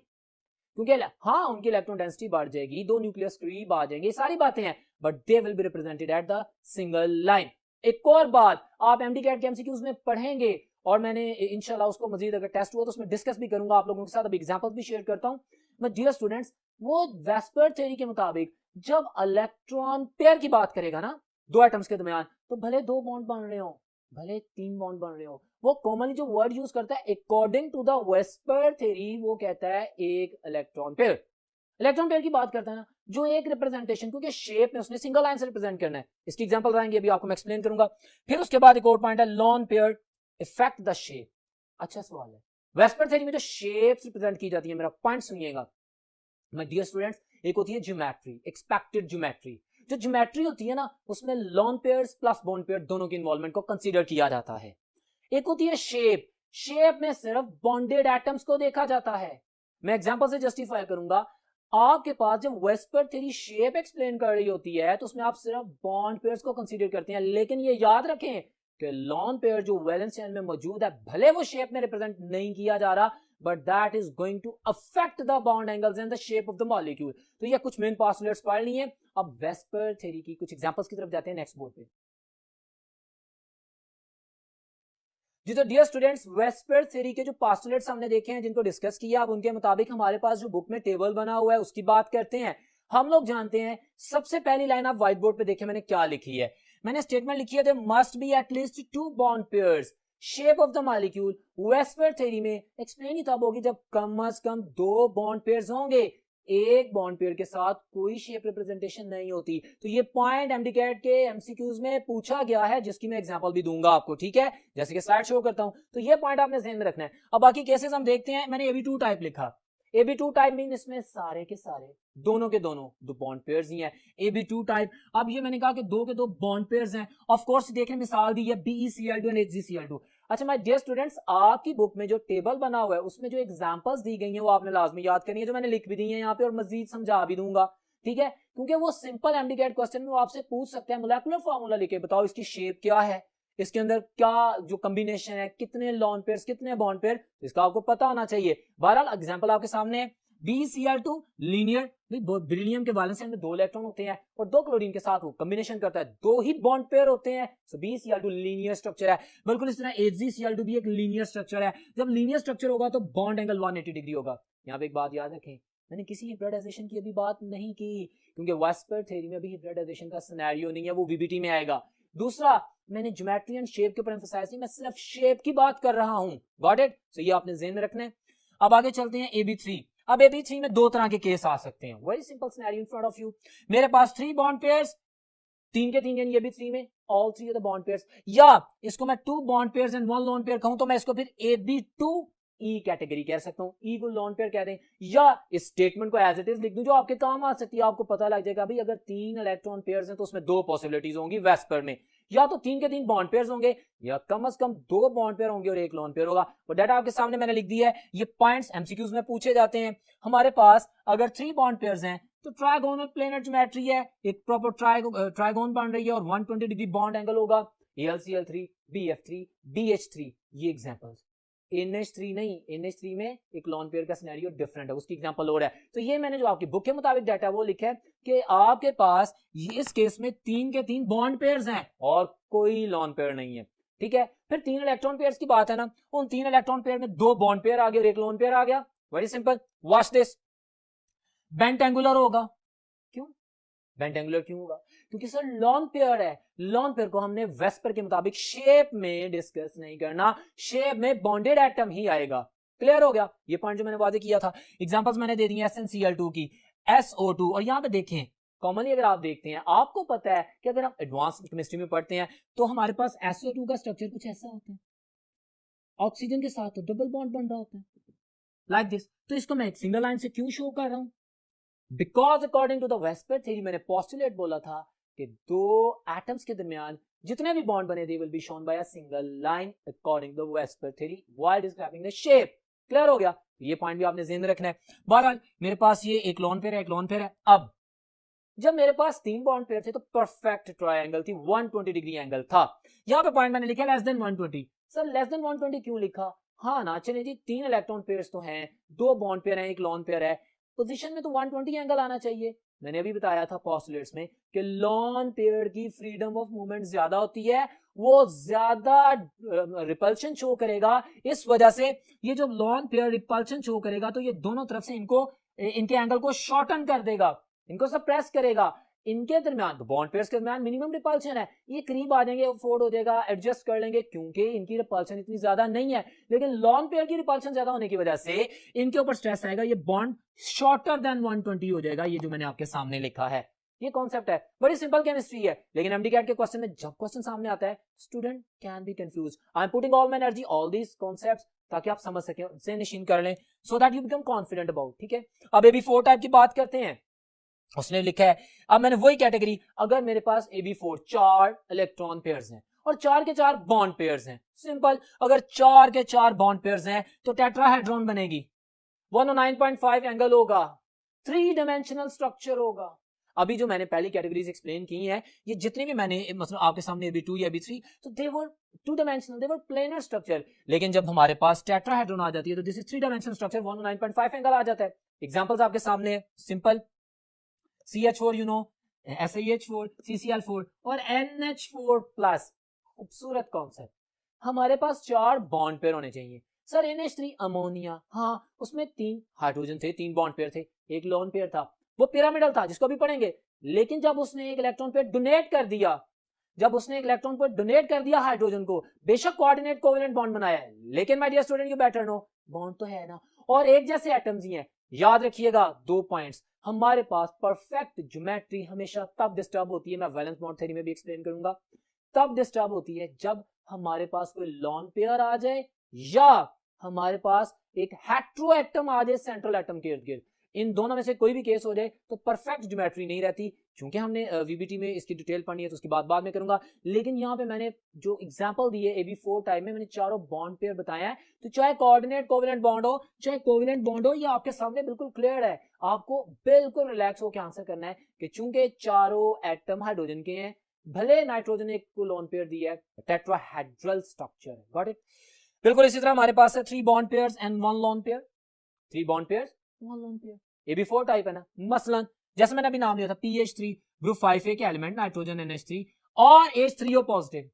क्योंकि हाँ उनकी इलेक्ट्रॉन डेंसिटी बढ़ जाएगी, दो न्यूक्लियस करीब आ जाएंगे, सारी बातें हैं, but they will be represented at the single line. एक और बात आप एमडीकैट के एमसीक्यूज में पढ़ेंगे और मैंने इंशाल्लाह उसको मजीद अगर टेस्ट हुआ तो उसमें डिस्कस भी करूंगा आप लोगों के साथ, अभी एग्जांपल्स भी शेयर करता हूं। मैं डियर स्टूडेंट्स, वो वेस्पर थ्योरी के मुताबिक जब इलेक्ट्रॉन पेयर की बात करेगा ना दो एटम्स के दरमियान, तो भले दो बॉन्ड बन रहे हो, भले तीन बॉन्ड बन रहे हो, वो कॉमनली जो वर्ड यूज करता है according to the VSEPR theory, वो कहता है एक इलेक्ट्रॉन पेयर। इलेक्ट्रॉन पेयर की बात करता है ना जो एक रिप्रेजेंटेशन, क्योंकि शेप में उसने सिंगल लाइन से रिप्रेजेंट करना है, इसकी एग्जांपल आएंगे अभी आपको मैं एक्सप्लेन करूंगा। फिर उसके बाद एक और पॉइंट है lone pair effect the shape. अच्छा सवाल है, वेस्पर थ्योरी में जो शेप्स रिप्रेजेंट की जाती है, मेरा पॉइंट सुनिएगा माय डियर स्टूडेंट्स। एक होती है ज्योमेट्री, एक्सपेक्टेड ज्योमेट्री। जो ज्योमेट्री होती है ना उसमें lone pairs plus bond pair दोनों की इन्वॉल्वमेंट को कंसीडर किया जाता है। एक होती है शेप, शेप में सिर्फ बॉन्डेड एटम्स को देखा जाता है। मैं एग्जांपल से जस्टिफाई करूंगा, आपके पास जब वेस्पर थ्योरी शेप एक्सप्लेन कर रही होती है तो उसमें आप सिर्फ बॉन्ड पेयर्स को कंसीडर करते हैं, लेकिन ये याद रखें कि लोन पेयर जो वैलेंस शेल में मौजूद है, भले वो शेप में रिप्रेजेंट नहीं किया जा रहा, but that is going to affect the bond angles and the shape of the molecule. तो ये कुछ मेन पोस्टुलेट्स पढ़ लिए। अब वेस्पर थ्योरी की कुछ एग्जांपल्स की तरफ जाते हैं नेक्स्ट बोर्ड पे। जी तो डियर स्टूडेंट्स, वेस्पर थ्योरी के जो पोस्टुलेट्स हमने देखे हैं, जिनको डिस्कस किया, अब उनके मुताबिक हमारे पास जो बुक में टेबल बना हुआ है उसकी बात करते हैं। हम लोग जानते हैं, सबसे पहली लाइन आप व्हाइट बोर्ड पे देखें मैंने क्या लिखी है। मैंने स्टेटमेंट लिखी है there must be at least 2 bond pairs. Shape of the molecule VSEPR theory में एक्सप्लेन ही तब होगी जब कम से कम 2 बॉन्ड पेयर्स होंगे। एक बॉन्ड पेयर के साथ कोई शेप रिप्रेजेंटेशन नहीं होती। तो ये पॉइंट एमडीकैट के एमसीक्यूज में पूछा गया है, जिसकी मैं एग्जांपल भी दूंगा आपको, ठीक है, जैसे कि स्लाइड शो करता हूं। तो ये पॉइंट आपने ध्यान में रखना है। अब बाकी केसेस हम देखते हैं। मैंने AB2 टाइप लिखा। AB2 टाइप मीन इसमें सारे के सारे दोनों के दोनों 2 बॉन्ड पेयर्स ही हैं। AB2 type. अब ये मैंने कहा कि 2 के 2 बॉन्ड पेयर्स हैं। ऑफ कोर्स देखिए मिसाल दी है BeCl2 एंड HgCl2। अच्छा माय डियर स्टूडेंट्स, आपकी बुक में जो टेबल बना हुआ है उसमें जो एग्जांपल्स दी गई हैं वो आपने लाजमी याद करनी है, जो मैंने लिख भी दी है यहाँ पे और मजीद समझा भी दूंगा, ठीक है, क्योंकि वो सिंपल एमडीकैट क्वेश्चन में वो आपसे पूछ सकते हैं मोलेकुलर फार्मूला लिखे बताओ इसकी शेप क्या है, इसके अंदर क्या जो कॉम्बिनेशन है, कितने लॉन पेयर्स, कितने बॉन्ड पेयर, इसका आपको पता होना चाहिए। बहरहाल एग्जांपल आपके सामने है। BeCl2 लीनियर, बेरिलियम के वैलेंस में 2 इलेक्ट्रॉन होते हैं और 2 क्लोरीन के साथ वो कॉम्बिनेशन करता है, 2 ही बॉन्ड पेयर होते हैं। सो BeCl2 लीनियर स्ट्रक्चर है। बिल्कुल इस तरह HgCl2 भी एक लीनियर स्ट्रक्चर है। जब लीनियर स्ट्रक्चर होगा तो बॉन्ड एंगल 180 डिग्री होगा। यहाँ पे एक बात याद रखें, मैंने किसी हिब्रिडाइजेशन की अभी बात नहीं की, क्योंकि वेस्पर थ्योरी में अभी हिब्रिडाइजेशन का सिनेरियो नहीं है, वो VBT में आएगा। दूसरा, मैंने ज्योमेट्री एंड शेप के ऊपर एम्फसाइज नहीं, मैं सिर्फ शेप की बात कर रहा हूं। Got it? सो ये आपने ज़हन में रखना है। अब आगे चलते हैं AB3। अब AB3 में 2 तरह के केस आ सकते हैं। Very simple scenario in front of you. मेरे पास 3 बॉन्ड पेयर्स, 3 के 3 यानी AB3 में all 3 of the bond pairs, या इसको मैं 2 bond pairs and 1 lone pair कहूं तो मैं इसको फिर AB2E कैटेगरी कह सकता हूं, E को लोन पेयर कह दें, या इस स्टेटमेंट को एज इट इज लिख दूं जो आपके काम आ सकती है। आपको पता लग जाएगा भाई अगर 3 इलेक्ट्रॉन पेयर्स हैं तो उसमें 2 पॉसिबिलिटीज होंगी वेस्पर में, या तो 3 के 3 बॉन्ड पेयर्स होंगे या कम से कम 2 बॉन्ड पेयर होंगे और 1 लोन पेयर होगा। वो डाटा आपके सामने मैंने लिख दिया है। ये पॉइंट्स एमसीक्यूज में पूछे जाते हैं। हमारे पास अगर 3 बॉन्ड पेयर्स हैं तो ट्राइगोनल प्लेनर ज्योमेट्री है, एक प्रॉपर ट्राइगोन बन रही है और 120 डिग्री बॉन्ड एंगल होगा। AlCl3 BF3 BH3 ये एग्जांपल्स। NH3 नहीं, NH3 में एक लॉन पेयर का सिनेरियो डिफरेंट है, उसकी एग्जांपल और है। तो ये मैंने जो आपकी बुक के मुताबिक डाटा वो लिखा है कि आपके पास इस केस में 3 के 3 बॉन्ड पेयर्स हैं और कोई लॉन पेयर नहीं है, ठीक है। फिर 3 इलेक्ट्रॉन पेयर्स की बात है ना, उन 3 इलेक्ट्रॉन पेयर में 2 बॉन्ड पेयर आ गए और 1 लॉन पेयर आ गया। Very simple, watch this. Bent angular होगा। क्यों बेंटेंगुलर क्यों होगा? क्योंकि सर लॉन पेयर है। लॉन पेयर को हमने वेस्पर के मुताबिक शेप में डिस्कस नहीं करना, शेप में बॉन्डेड एटम ही आएगा। क्लियर हो गया? ये पॉइंट जो मैंने वादे किया था। एग्जांपल्स मैंने दे दी है SnCl2 की, SO2, और यहां पे देखें कॉमनली अगर आप देखते हैं, आपको पता है कि अगर हम एडवांस केमिस्ट्री में पढ़ते हैं तो हमारे पास SO2 का स्ट्रक्चर कुछ ऐसा होता है, ऑक्सीजन के साथ तो डबल बॉन्ड बन रहा होता है लाइक दिस। तो इसको मैं एक सिंगल लाइन से क्यों शो कर रहा हूं? Because according to the VSEPR theory, मैंने पोस्टुलेट बोला था कि 2 एटम्स के दरमियान जितने भी बॉन्ड बने they will be shown by a single line according to the VSEPR theory while describing the shape. Clear हो गया? ये पॉइंट भी आपने ध्यान में रखना है। बहरहाल मेरे पास ये एक लोन पेयर है, एक लोन पेयर है। अब जब मेरे पास 3 बॉन्ड पेयर थे तो परफेक्ट ट्रायंगल थी, 120 डिग्री एंगल था। यहां पे पॉइंट मैंने लिखा less than 120। Sir less than 120 क्यों लिखा? हाँ ना चलिए जी, 3 इलेक्ट्रॉन पेयर्स तो हैं, 2 बॉन्ड पेयर हैं, एक लोन पेयर है, पोजीशन में तो 120 एंगल आना चाहिए। मैंने अभी बताया था पोस्टुलेट्स में कि लॉन पेयर की फ्रीडम ऑफ मूवमेंट ज्यादा होती है, वो ज्यादा रिपल्शन शो करेगा। इस वजह से ये जो लॉन पेयर रिपल्शन शो करेगा तो ये दोनों तरफ से इनके एंगल को शॉर्टन कर देगा, इनको सप्रेस करेगा। इनके दरमियान बॉन्ड पेयर्स के दरमियान मिनिमम रिपल्शन है, ये करीब आ जाएंगे, अफोर्ड हो जाएगा, एडजस्ट कर लेंगे क्योंकि इनकी रिपल्शन इतनी ज्यादा नहीं है। लेकिन लॉन पेयर की रिपल्शन ज्यादा होने की वजह से इनके ऊपर स्ट्रेस आएगा, ये बॉन्ड शॉर्टर देन 120 हो जाएगा। ये जो मैंने आपके सामने लिखा है ये कॉन्सेप्ट है, बड़ी सिंपल केमिस्ट्री है। लेकिन एमडीकैट के क्वेश्चन में जब क्वेश्चन सामने आता है student can be confuse. I am putting all my energy all these concepts ताकि आप समझ सकें, से निश्चिन कर लें, so that you become confident about. ठीक है, अब AB4 टाइप की बात करते हैं। उसने लिखा है, अब मैंने वही कैटेगरी, अगर मेरे पास AB4 4 इलेक्ट्रॉन पेयर्स हैं और 4 के 4 बॉन्ड पेयर्स हैं, सिंपल, अगर 4 के 4 बॉन्ड पेयर्स हैं तो टेट्राहेड्रॉन बनेगी, 109.5 एंगल होगा, 3 डायमेंशनल स्ट्रक्चर होगा। अभी जो मैंने पहली कैटेगरीज एक्सप्लेन की हैं, ये जितनी भी मैंने मतलब आपके सामने AB2 या AB3, तो they were 2 dimensional, they were planar structure. लेकिन जब हमारे पास टेट्राहेड्रॉन आ जाती है तो this is 3 dimensional structure, 109.5 angle आ जाता है। एग्जांपल्स आपके सामने है, simple, CH4 you know, SiH4, CCl4 और NH4 प्लस। खूबसूरत कॉन्सेप्ट। हमारे पास 4 बॉन्ड पेयर होने चाहिए। सर NH3 अमोनिया, हाँ उसमें 3 हाइड्रोजन थे, 3 बॉन्ड पेयर थे, एक लोन पेयर था। वो पिरामिडल था जिसको भी पढ़ेंगे, लेकिन जब उसने एक इलेक्ट्रॉन पेयर डोनेट कर दिया, जब उसने एक इलेक्ट्रॉन पेयर डोनेट कर दिया हाइड्रोजन को, बेशक कोऑर्डिनेट कोवेलेंट बॉन्ड बनाया है, लेकिन my dear student you better know bond तो है ना, और एक जैसे एटम्स ही हैं। याद रखिएगा 2 पॉइंट्स, हमारे पास परफेक्ट ज्योमेट्री हमेशा तब डिस्टर्ब होती है, मैं वैलेंस बॉन्ड थ्योरी में भी एक्सप्लेन करूंगा, तब डिस्टर्ब होती है जब हमारे पास कोई लॉन पेयर आ जाए या हमारे पास एक हेटेरो एटम आ जाए सेंट्रल एटम के इर्द गिर्द। इन दोनों में से कोई भी केस हो जाए तो परफेक्ट ज्योमेट्री नहीं रहती। क्योंकि हमने वीबीटी में इसकी डिटेल पढ़नी है तो उसकी बात बाद में करूंगा, लेकिन यहाँ पे मैंने जो एग्जांपल दी है AB4 टाइप में, मैंने चारों बॉन्ड पेयर बताया है। तो चाहे कोऑर्डिनेट कोवेलेंट बॉन्ड हो, चाहे कोवेलेंट बॉन्ड हो, ये आपके सामने बिल्कुल क्लियर है। आपको बिल्कुल रिलैक्स होकर आंसर करना है कि चूंकि चारों एटम हाइड्रोजन के हैं, भले नाइट्रोजन एक को लोन पेयर दिया है, टेट्राहेड्रल स्ट्रक्चर है, गॉट इट। बिल्कुल इसी तरह हमारे पास है 3 bond pairs and 1 lone pair, 3 bond pairs 1 lone pair, AB4 type है ना। मसलन जैसे मैंने अभी नाम लिया था PH3 ग्रुप 5A के एलिमेंट नाइट्रोजन NH3 और H3O पॉजिटिव,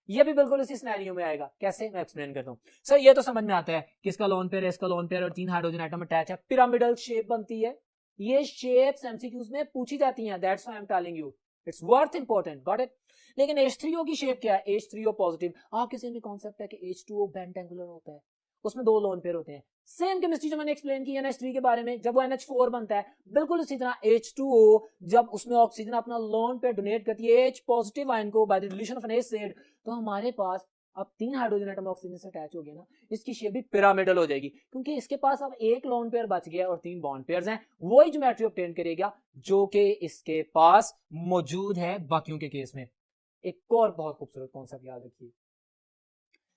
ये भी बिल्कुल इसी सिनेरियो में आएगा। कैसे, मैं एक्सप्लेन करता हूं। सर ये तो समझ में आता है कि इसका लोन पेयर है, इसका लोन पेयर और 3 हाइड्रोजन एटम अटैच है, पिरामिडल शेप बनती है। ये शेप्स एमसीक्यूज में पूछी जाती हैं, that's why I am telling you, it's worth important, got it. लेकिन H3O की शेप क्या है, H3O पॉजिटिव। आपके सेम में कॉन्सेप्ट है कि H2O पेंटेंगुलर होता है, उसमें 2 लोन पेयर होते हैं। सेम केमिस्ट्री जो मैंने एक्सप्लेन की NH3 के बारे में, जब वो NH4 बनता है, बिल्कुल इसी तरह H2O जब उसमें ऑक्सीजन अपना लोन पेयर डोनेट करती है H पॉजिटिव आयन को by the dilution of an acid, तो हमारे पास अब 3 हाइड्रोजन एटम ऑक्सीजन से अटैच हो गए ना, इसकी शेप भी पिरामिडल हो जाएगी, क्योंकि इसके पास अब एक लोन पेयर बच गया और 3 बॉन्ड पेयर्स हैं। वही ज्योमेट्री ऑब्टेन करेगा जो कि इसके पास मौजूद है बाकियों के केस में। एक और बहुत खूबसूरत कॉन्सेप्ट याद रखिए,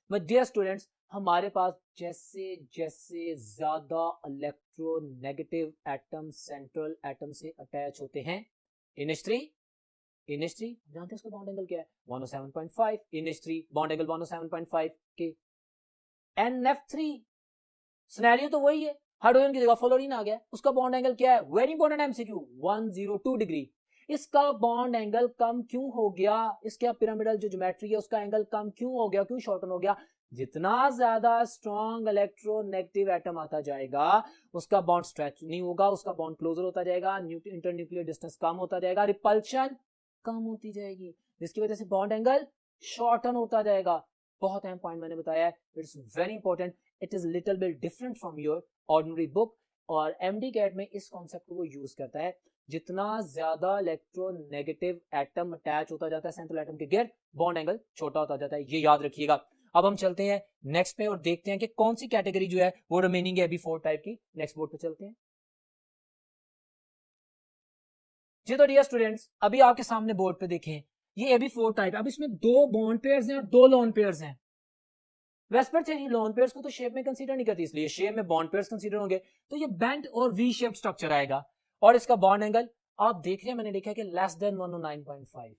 बट डियर स्टूडेंट्स, हमारे पास जैसे जैसे ज्यादा इलेक्ट्रोनेगेटिव एटम सेंट्रल एटम से अटैच होते हैं, NH3 जानते हैं इसका बॉन्ड एंगल क्या है, 107.5, NH3 बॉन्ड एंगल 107.5 के। NF3 सिनेरियो तो वही है, हाइड्रोजन की जगह फ्लोरीन आ गया, उसका बॉन्ड एंगल क्या है, वेरी इंपॉर्टेंट MCQ, 102 डिग्री। इसका बॉन्ड एंगल कम क्यों हो गया, इसका पिरामिडल जो ज्योमेट्री है उसका एंगल कम क्यों हो गया, क्यों शॉर्टन हो गया? जितना ज्यादा स्ट्रॉन्ग इलेक्ट्रोनेगेटिव एटम आता जाएगा उसका बॉन्ड स्ट्रेच नहीं होगा, उसका बॉन्ड क्लोजर होता जाएगा, इंटरन्यूक्लियर डिस्टेंस कम होता जाएगा, रिपल्शन कम होती जाएगी, जिसकी वजह से बॉन्ड एंगल शॉर्टन होता जाएगा। बहुत अहम पॉइंट मैंने बताया है, it's very important, it is little bit different from your ordinary book, और MD कैट में इस कॉन्सेप्ट को वो यूज करता है। जितना ज्यादा इलेक्ट्रोनेगेटिव एटम अटैच होता जाता है सेंट्रल एटम के गिर्द, बॉन्ड एंगल छोटा होता जाता है, ये याद रखिएगा। अब हम चलते हैं नेक्स्ट पे और देखते हैं कि कौन सी कैटेगरी जो है वो रिमेनिंग है AB4 टाइप की। नेक्स्ट बोर्ड पे चलते हैं जी। तो डियर स्टूडेंट्स, अभी आपके सामने बोर्ड पे देखें, ये AB4 टाइप है। अब इसमें 2 बॉन्ड पेयर्स हैं और 2 लोन पेयर्स हैं। वेस्पर थ्योरी लोन पेयर्स को तो शेप में कंसीडर नहीं करती, इसलिए शेप में बॉन्ड पेयर्स कंसीडर होंगे, तो ये बेंट और V शेप स्ट्रक्चर आएगा। और इसका बॉन्ड एंगल आप देख रहे हैं, मैंने देखा कि लेस देन 109.5,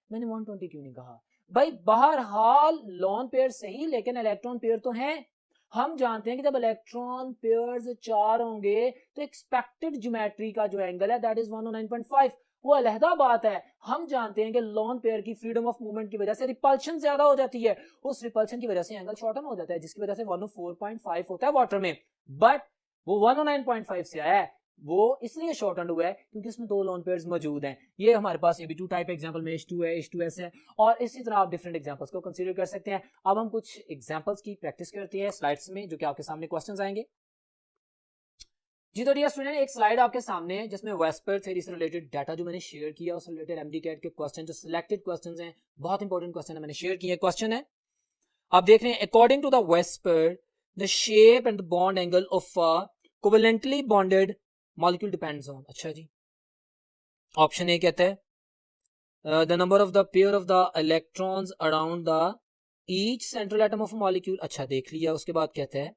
मैंने 120 क्यों नहीं कहा भाई? बहरहाल लोन पेयर सही, लेकिन इलेक्ट्रॉन पेयर तो हैं। हम जानते हैं कि जब इलेक्ट्रॉन पेयर्स 4 होंगे तो एक्सपेक्टेड ज्योमेट्री का जो एंगल है दैट इज 109.5, वो अलहदा बात है। हम जानते हैं कि लोन पेयर की फ्रीडम ऑफ मूवमेंट की वजह से रिपल्शन ज्यादा हो जाती है, उस रिपल्शन की वजह से एंगल शॉर्टन हो जाता है, जिसकी वजह से 104.5 होता है वाटर में, बट वो 109.5 से आया है, वो इसलिए शॉर्टन हुआ है क्योंकि इसमें 2 लोन पेयर्स मौजूद हैं। ये हमारे पास AB2 टाइप एग्जांपल में H2 है, H2S है, और इसी तरह आप डिफरेंट एग्जांपल्स को कंसीडर कर सकते हैं। अब हम कुछ एग्जांपल्स की प्रैक्टिस करते हैं स्लाइड्स में, जो कि आपके सामने क्वेश्चंस आएंगे जी। तो डियर स्टूडेंट, एक स्लाइड आपके सामने है जिसमें वेस्पर थ्योरी से रिलेटेड डाटा जो मैंने शेयर किया, उससे रिलेटेड MD कैट के क्वेश्चन, जो सिलेक्टेड क्वेश्चंस हैं, बहुत इंपॉर्टेंट क्वेश्चन है, मैंने शेयर किए। क्वेश्चन है, आप देख रहे हैं, according to the VSEPR the shape and the bond angle of covalently bonded molecule depends on. अच्छा जी, ऑप्शन ए कहता है the number of the pair of the electrons around the each central atom of molecule. अच्छा, देख लिया। उसके बाद कहता है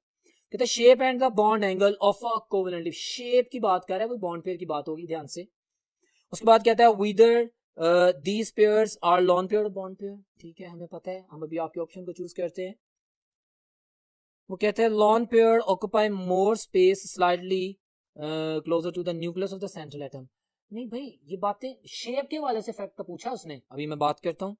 shape and the bond angle of a covalent, shape की बात कर रहा है, वो बॉन्ड पेयर की बात होगी, ध्यान से। उसके बाद कहता है whether these pairs are lone pair और बॉन्ड पेयर। ठीक है, हमें पता है, हम अभी आपके ऑप्शन को चूज करते हैं। वो कहते हैं lone pair occupy more space slightly closer to the nucleus of the central atom. नहीं भाई, ये बातें शेप के वाले से फैक्ट का पूछा उसने, अभी मैं बात करता हूँ।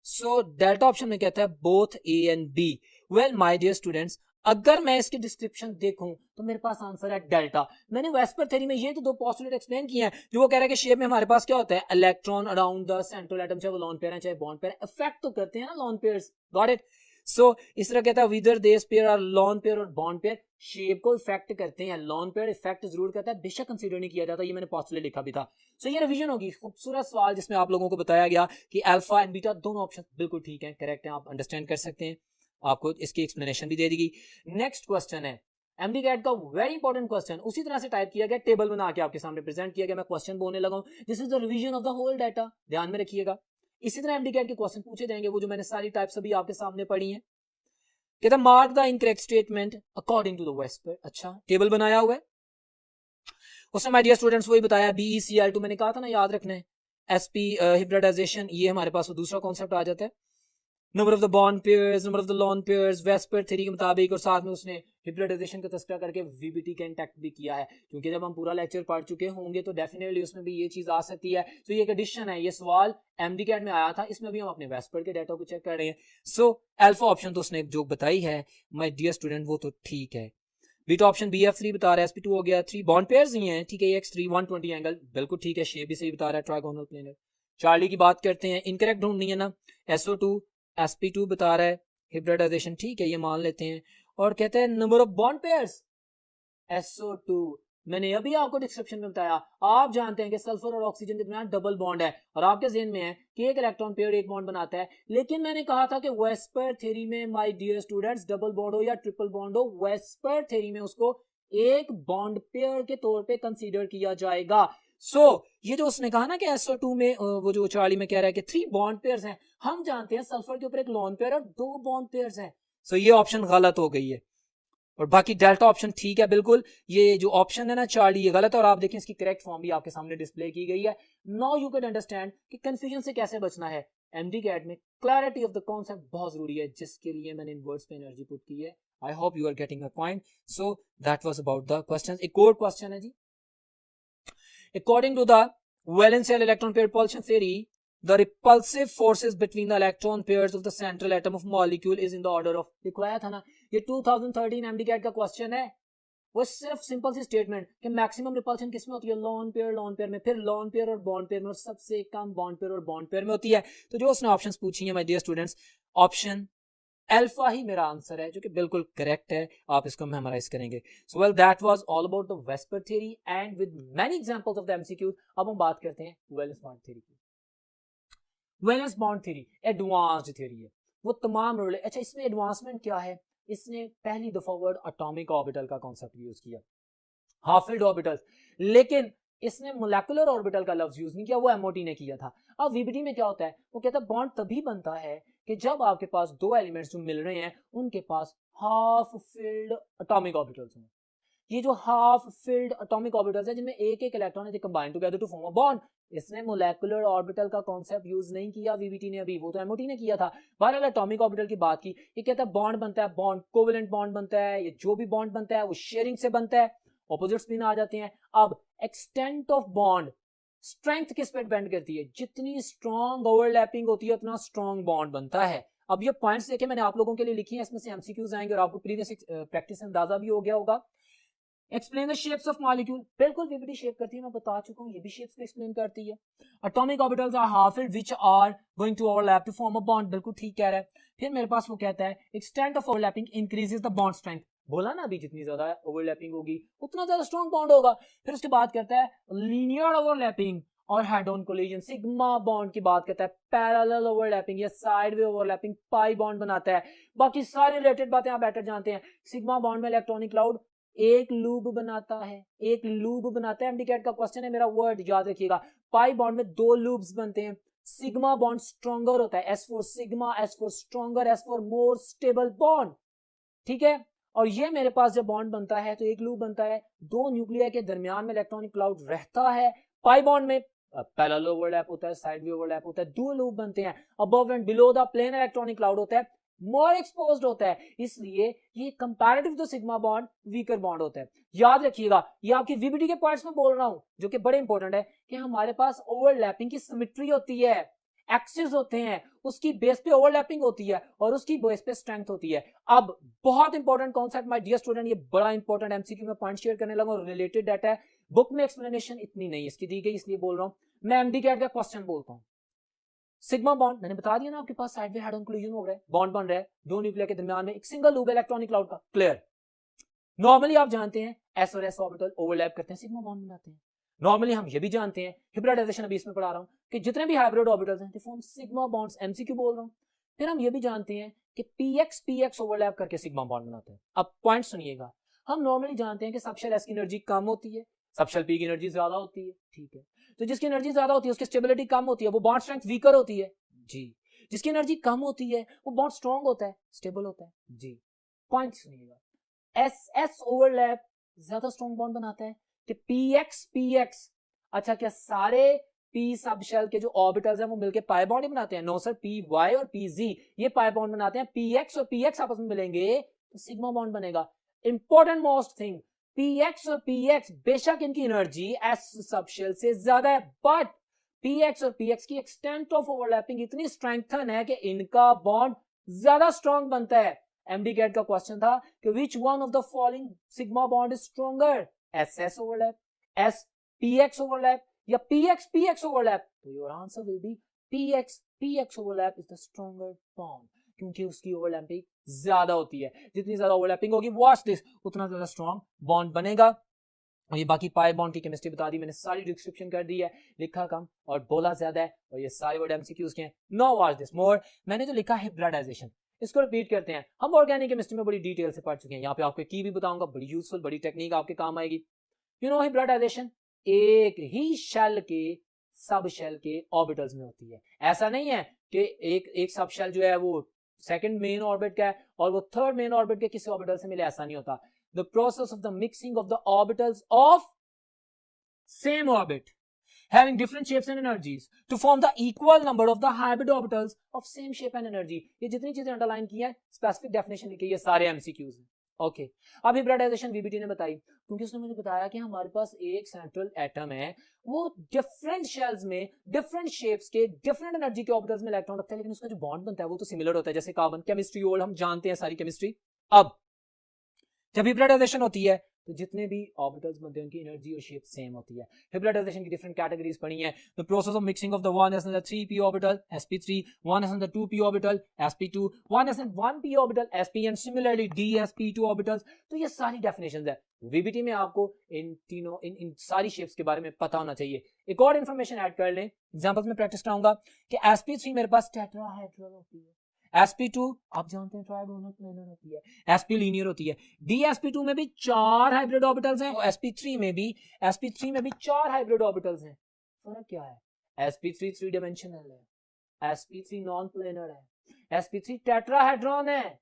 सो डेल्टा ऑप्शन में कहता है both A and B। Well my dear students, अगर मैं इसकी डिस्क्रिप्शन देखूं तो मेरे पास आंसर है डेल्टा। मैंने वेस्पर थ्योरी में ये तो दो पोस्टुलेट एक्सप्लेन किए हैं, जो वो कह रहा है कि शेप में हमारे पास क्या होता है, electron around the central atom, चाहे वो लोन पेयर है चाहे बॉन्ड पेयर है, इफेक्ट तो करते हैं ना lone pairs, got it. So इस तरह कहता है विदर देस पेयर और लोन पेयर और बॉन्ड पेयर शेप को इफेक्ट करते हैं, लोन पेयर इफेक्ट जरूर करता है, बेशक कंसीडर नहीं किया जाता, ये मैंने पोस्टुलेट लिखा भी था। सो ये रिवीजन होगी, खूबसूरत सवाल जिसमें आप लोगों को बताया गया कि अल्फा एंड बीटा दोनों ऑप्शन बिल्कुल ठीक है, करेक्ट है, आप अंडरस्टैंड कर सकते हैं, आपको इसकी एक्सप्लेनेशन भी दे देगी। नेक्स्ट क्वेश्चन है एमडी कैट का वेरी इंपॉर्टेंट क्वेश्चन, उसी तरह से टाइप किया गया, टेबल बना के आपके सामने प्रेजेंट किया गया, मैं क्वेश्चन बोलने लगा हूं, this is the revision of the whole data, ध्यान में रखिएगा। इसी तरह एमडी कैट के क्वेश्चन पूछे जाएंगे, वो जो मैंने सारी टाइप्स अभी आपके सामने पढ़ी हैं। कहता mark the incorrect statement according to the VSEPR. अच्छा, टेबल बनाया हुआ है, उसने माय डियर स्टूडेंट्स वही बताया, BeCl2 मैंने कहा था ना याद रखना है, sp हिब्रिडाइजेशन, ये हमारे पास दूसरा कॉन्सेप्ट आ जाता है, number of the bond pairs, number of the lone pairs VSEPR theory के मुताबिक, और साथ में उसने हिब्रिडाइजेशन का तस्करा करके VBT का इंटैक्ट भी किया है, क्योंकि जब हम पूरा लेक्चर पढ़ चुके होंगे तो डेफिनेटली उसमें भी ये चीज आ सकती है। तो ये एक एडिशन है, ये सवाल एमडी कैट में आया था, इसमें भी हम अपने वेस्पर के डाटा को चेक कर रहे हैं। सो अल्फा ऑप्शन तो उसने जो बताई है माय डियर स्टूडेंट वो तो ठीक है। बीटा ऑप्शन BF3 बता रहा है, sp2 हो गया, 3 बॉन्ड पेयर्स ही हैं, ठीक है, AX3 120 एंगल बिल्कुल ठीक है, शेप भी सही बता रहा है, ट्राइगोनल प्लेनर। चार्ली की बात करते हैं, इनकरेक्ट ढूंढनी है ना, SO2 sp2 बता रहा है, हिब्रिडाइजेशन ठीक है, ये मान लेते हैं, और कहते हैं number of bond pairs SO2, मैंने अभी आपको डिस्क्रिप्शन में बताया, आप जानते हैं कि सल्फर और ऑक्सीजन के दरमियान डबल बॉन्ड है, और आपके ज़हन में है कि एक इलेक्ट्रॉन पेयर एक बॉन्ड बनाता है, लेकिन मैंने कहा था कि वेस्पर थ्योरी में my dear students double bond हो या ट्रिपल बॉन्ड हो, वेस्पर थ्योरी में उसको एक बॉन्ड पेयर के तौर पे कंसीडर किया जाएगा। ये जो उसने कहा ना कि SO2 में वो जो चार्ली में कह रहा है कि 3 बॉन्ड पेयर्स हैं, हम जानते हैं सल्फर के ऊपर एक लोन पेयर और 2 बॉन्ड पेयर्स हैं, ये ऑप्शन गलत हो गई है, और बाकी डेल्टा ऑप्शन ठीक है बिल्कुल। ये जो ऑप्शन है ना चार्ली, ये गलत है, और आप देखें इसकी करेक्ट फॉर्म भी आपके सामने डिस्प्ले की गई है। नाउ यू कैन अंडरस्टैंड कि कंफ्यूजन से कैसे बचना है। एमडी कैट में क्लैरिटी ऑफ द कॉन्सेप्ट बहुत जरूरी है, जिसके लिए मैंने इन वर्ड्स पे एनर्जी पुट की है। I hope you are getting a point. So that was about the questions. एक और क्वेश्चन है जी, according to the valence shell electron pair repulsion theory, the repulsive forces between the electron pairs of the central atom of molecule is in the order of, लिखवाया था ना, ये 2013 एमडीकैट का क्वेश्चन है, वो सिर्फ सिंपल सी स्टेटमेंट कि मैक्सिमम रिपल्शन किसमें होती है, लोन पेयर में, फिर लोन पेयर और बॉन्ड पेयर में, और सबसे कम बॉन्ड पेयर और बॉन्ड पेयर में होती है। तो जो उसने ऑप्शंस पूछी हैं my dear students, option alpha ही मेरा आंसर है, जो कि बिल्कुल करेक्ट है, आप इसको मेमोराइज करेंगे। So well that was all about the VSEPR theory and with many examples of the MCQ. अब हम बात करते हैं वेलेंस बॉन्ड थ्योरी की। Valence bond theory advanced theory है, वो तमाम रोल। अच्छा, इसमें एडवांसमेंट क्या है, इसने पहली दफा वर्ड एटॉमिक ऑर्बिटल का कॉन्सेप्ट यूज किया, हाफ फिल्ड ऑर्बिटल, लेकिन इसने मोलेकुलर ऑर्बिटल का लफ्ज यूज नहीं किया, वो एमओटी ने किया था। अब वीबीटी में क्या होता है, वो कहता है बॉन्ड तभी बनता है कि जब आपके पास दो एलिमेंट्स जो मिल रहे हैं उनके पास हाफ फिल्ड एटॉमिक ऑर्बिटल्स हों। ये जो हाफ फिल्ड एटॉमिक ऑर्बिटल्स है जिनमें एक एक इलेक्ट्रॉन है, combine together to form a bond, इसने मोलेकुलर ऑर्बिटल का कॉन्सेप्ट यूज नहीं किया वीबीटी ने, अभी वो तो एमओटी ने किया था। बहरहाल एटॉमिक ऑर्बिटल की बात की, ये कहता है बॉन्ड बनता है, बॉन्ड कोवेलेंट बॉन्ड बनता है, ये जो भी बॉन्ड बनता है वो शेयरिंग से बनता है, ऑपोजिट स्पिन आ जाते हैं। अब एक्सटेंट ऑफ बॉन्ड, स्ट्रेंथ किस पे डिपेंड करती है, जितनी स्ट्रॉन्ग ओवरलैपिंग होती है उतना स्ट्रॉन्ग बॉन्ड बनता है। अब ये पॉइंट्स देखे मैंने आप लोगों के लिए लिखी है, इसमें से एमसीक्यूज आएंगे और आपको प्रीवियस प्रैक्टिस से अंदाजा भी हो गया होगा। Explain the shapes of molecule, बिल्कुल वीबीटी शेप करती है, मैं बता चुका हूं, ये भी शेप्स को एक्सप्लेन करती है। Atomic orbitals are half filled which are going to overlap to form a bond, बिल्कुल ठीक कह रहा है। फिर मेरे पास वो कहता है extent of overlapping increases the bond strength, बोला ना अभी जितनी ज्यादा ओवरलैपिंग होगी उतना ज्यादा स्ट्रॉन्ग बॉन्ड होगा। फिर उसके बाद कहता है लीनियर ओवरलैपिंग और head on collision, sigma bond की बात करता है, पैरेलल ओवरलैपिंग या साइडवे ओवरलैपिंग पाई बॉन्ड बनाता है। बाकी सारी रिलेटेड बातें आप बेटर जानते हैं। सिग्मा बॉन्ड में इलेक्ट्रॉनिक क्लाउड एक लूप बनाता है, एक लूप बनाता है। एमडीकैट का क्वेश्चन है, मेरा वर्ड याद रखिएगा। पाई बॉन्ड में दो लूप्स बनते हैं, सिग्मा बॉन्ड स्ट्रॉन्गर होता है, S4 sigma, S4 stronger, S4 more stable bond, ठीक है। और ये मेरे पास जब बॉन्ड बनता है तो एक लूप बनता है, दो न्यूक्लियर के दरमियान में इलेक्ट्रॉनिक क्लाउड रहता है। पाई बॉन्ड में पैरेलल ओवरलैप होता है, साइडवे ओवरलैप होता है, दो लूप बनते हैं, above and below the plane electronic cloud होता है, मोर एक्सपोज्ड होता है, इसलिए ये comparative to sigma bond weaker bond होता है। याद रखिएगा, ये आपकी वीबीटी के पॉइंट्स में बोल रहा हूं जो कि बड़े इंपॉर्टेंट है कि हमारे पास ओवरलैपिंग की सिमेट्री होती है, एक्सिस होते हैं उसकी बेस पे ओवरलैपिंग होती है और उसकी बेस पे स्ट्रेंथ होती है। अब बहुत important concept my dear student, ये बड़ा इंपॉर्टेंट एमसीक्यू में पॉइंट शेयर करने लगा और रिलेटेड डाटा है, बुक में एक्सप्लेनेशन इतनी नहीं इसकी दी गई इसलिए बोल रहा हूं। मैं एमडी कैट का क्वेश्चन बोलता हूं। सिग्मा बॉन्ड मैंने बता दिया ना, आपके पास साइड में हेड ऑन कोलिजन हो रहा है, बॉन्ड बन रहा है दो न्यूक्लियर के दरमियान में, एक सिंगल लूप इलेक्ट्रॉनिक क्लाउड का, क्लियर। नॉर्मली आप जानते हैं एस और एस ऑर्बिटल ओवरलैप करते हैं, सिग्मा बॉन्ड बनाते हैं। नॉर्मली हम ये भी जानते हैं, हिब्रिडाइजेशन अभी इसमें पढ़ा रहा हूं, कि जितने भी हाइब्रिड ऑर्बिटल्स हैं they form sigma bonds, MCQ बोल रहा हूं। फिर हम ये भी जानते हैं कि पीएक्स ओवरलैप करके सिग्मा बॉन्ड बनाते हैं। अब पॉइंट सुनिएगा, हम नॉर्मली जानते हैं कि सबशेल एस की एनर्जी कम होती है, सबशेल पी की एनर्जी ज्यादा होती है, ठीक है। तो जिसकी एनर्जी ज्यादा होती है उसकी स्टेबिलिटी कम होती है, वो बॉन्ड स्ट्रेंथ वीकर होती है जी। जिसकी एनर्जी कम होती है वो बॉन्ड स्ट्रॉन्ग होता है, स्टेबल होता है जी। पॉइंट सुनिएगा, एस एस ओवरलैप ज्यादा स्ट्रॉन्ग बॉन्ड बनाता है कि पीएक्स। अच्छा, क्या सारे पी सब शेल के जो ऑर्बिटल्स हैं वो मिलकर पाई बॉन्ड ही बनाते हैं? नो सर, पी वाई और पी जी ये पाई बॉन्ड बनाते हैं। पीएक्स और पीएक्स आपस में मिलेंगे तो सिग्मा बॉन्ड बनेगा। इंपॉर्टेंट मोस्ट थिंग, पीएक्स और पीएक्स बेशक इनकी एनर्जी एस सब शेल से ज्यादा है, बट पीएक्स और पीएक्स की एक्सटेंट ऑफ ओवरलैपिंग इतनी स्ट्रेंथन है कि इनका बॉन्ड ज्यादा स्ट्रॉन्ग बनता है। एमडी कैट का क्वेश्चन था कि विच one of the following sigma bond is stronger, S S overlap, S px overlap या पीएक्स पीएक्स ओवरलैप? तो your answer will be px overlap is the stronger bond, क्योंकि उसकी ओवरलैपिंग ज्यादा होती है। जितनी ज्यादा ओवरलैपिंग होगी वॉच दिस, उतना ज्यादा स्ट्रॉन्ग बॉन्ड बनेगा। और ये बाकी पाई बॉन्ड की केमिस्ट्री बता दी मैंने, सारी डिस्क्रिप्शन कर दी है, लिखा कम और बोला ज्यादा है, और ये सारे वर्ड एमसीक्यूज के हैं। नो वॉच दिस मोर, मैंने जो लिखा है हिब्रिडाइजेशन, इसको रिपीट करते हैं। हम ऑर्गेनिक केमिस्ट्री में बड़ी डिटेल से पढ़ चुके हैं, यहाँ पे आपको की भी बताऊंगा, बड़ी यूजफुल बड़ी टेक्निक आपके काम आएगी। यू नो हिब्रिडाइजेशन एक ही शेल के सब शेल के ऑर्बिटल्स में होती है। ऐसा नहीं है कि एक सब शेल जो है वो सेकंड मेन ऑर्बिट का है और वो थर्ड मेन ऑर्बिट के किसी ऑर्बिटल से मिले, ऐसा नहीं होता। The process of the mixing of the orbitals of same orbit having different shapes and energies to form the equal number of the hybrid orbitals of same shape and energy। ये जितनी चीजें अंडरलाइन की है, स्पेसिफिक डेफिनेशन लिखी है, ये सारे एमसीक्यूज हैं। ओके, अब हिब्रिडाइजेशन वीबीटी ने बताई, क्योंकि उसने मुझे बताया कि हमारे पास एक सेंट्रल एटम है, वो डिफरेंट शेल्स में डिफरेंट शेप्स के डिफरेंट एनर्जी के ऑर्बिटल्स में इलेक्ट्रॉन रखता है, लेकिन उसका जो बॉन्ड बनता है वो तो सिमिलर होता है, जैसे कार्बन। केमिस्ट्री ओल्ड हम जानते हैं सारी केमिस्ट्री। अब जब हिब्रिडाइजेशन होती है तो जितने भी ऑर्बिटल्स बनते हैं उनकी एनर्जी और शेप सेम होती है। हिब्रिडाइजेशन की डिफरेंट कैटेगरीज पढ़ी हैं। The process of mixing of the 1s3p orbital sp3, 1s2p orbital sp2, 1s1p orbital sp and similarly dsp2 orbitals. तो ये सारी डेफिनेशंस है। वीबीटी में आपको इन तीनों इन सारी शेप्स के बारे में पता होना चाहिए। एक और इन्फॉर्मेशन ऐड कर लें, एग्जांपल्स में प्रैक्टिस कराऊंगा कि sp3 मेरे पास टेट्राहेड्रल होती है, sp2 आप जानते हैं ट्राइगोनल प्लेनर होती है, sp लीनियर होती है। dsp2 में भी 4 हाइब्रिड ऑर्बिटल्स हैं, sp3 में भी 4 हाइब्रिड ऑर्बिटल्स हैं। फर्क क्या है? sp3 3 डायमेंशनल है, sp3 नॉन प्लेनर है, sp3 टेट्राहेड्रॉन है,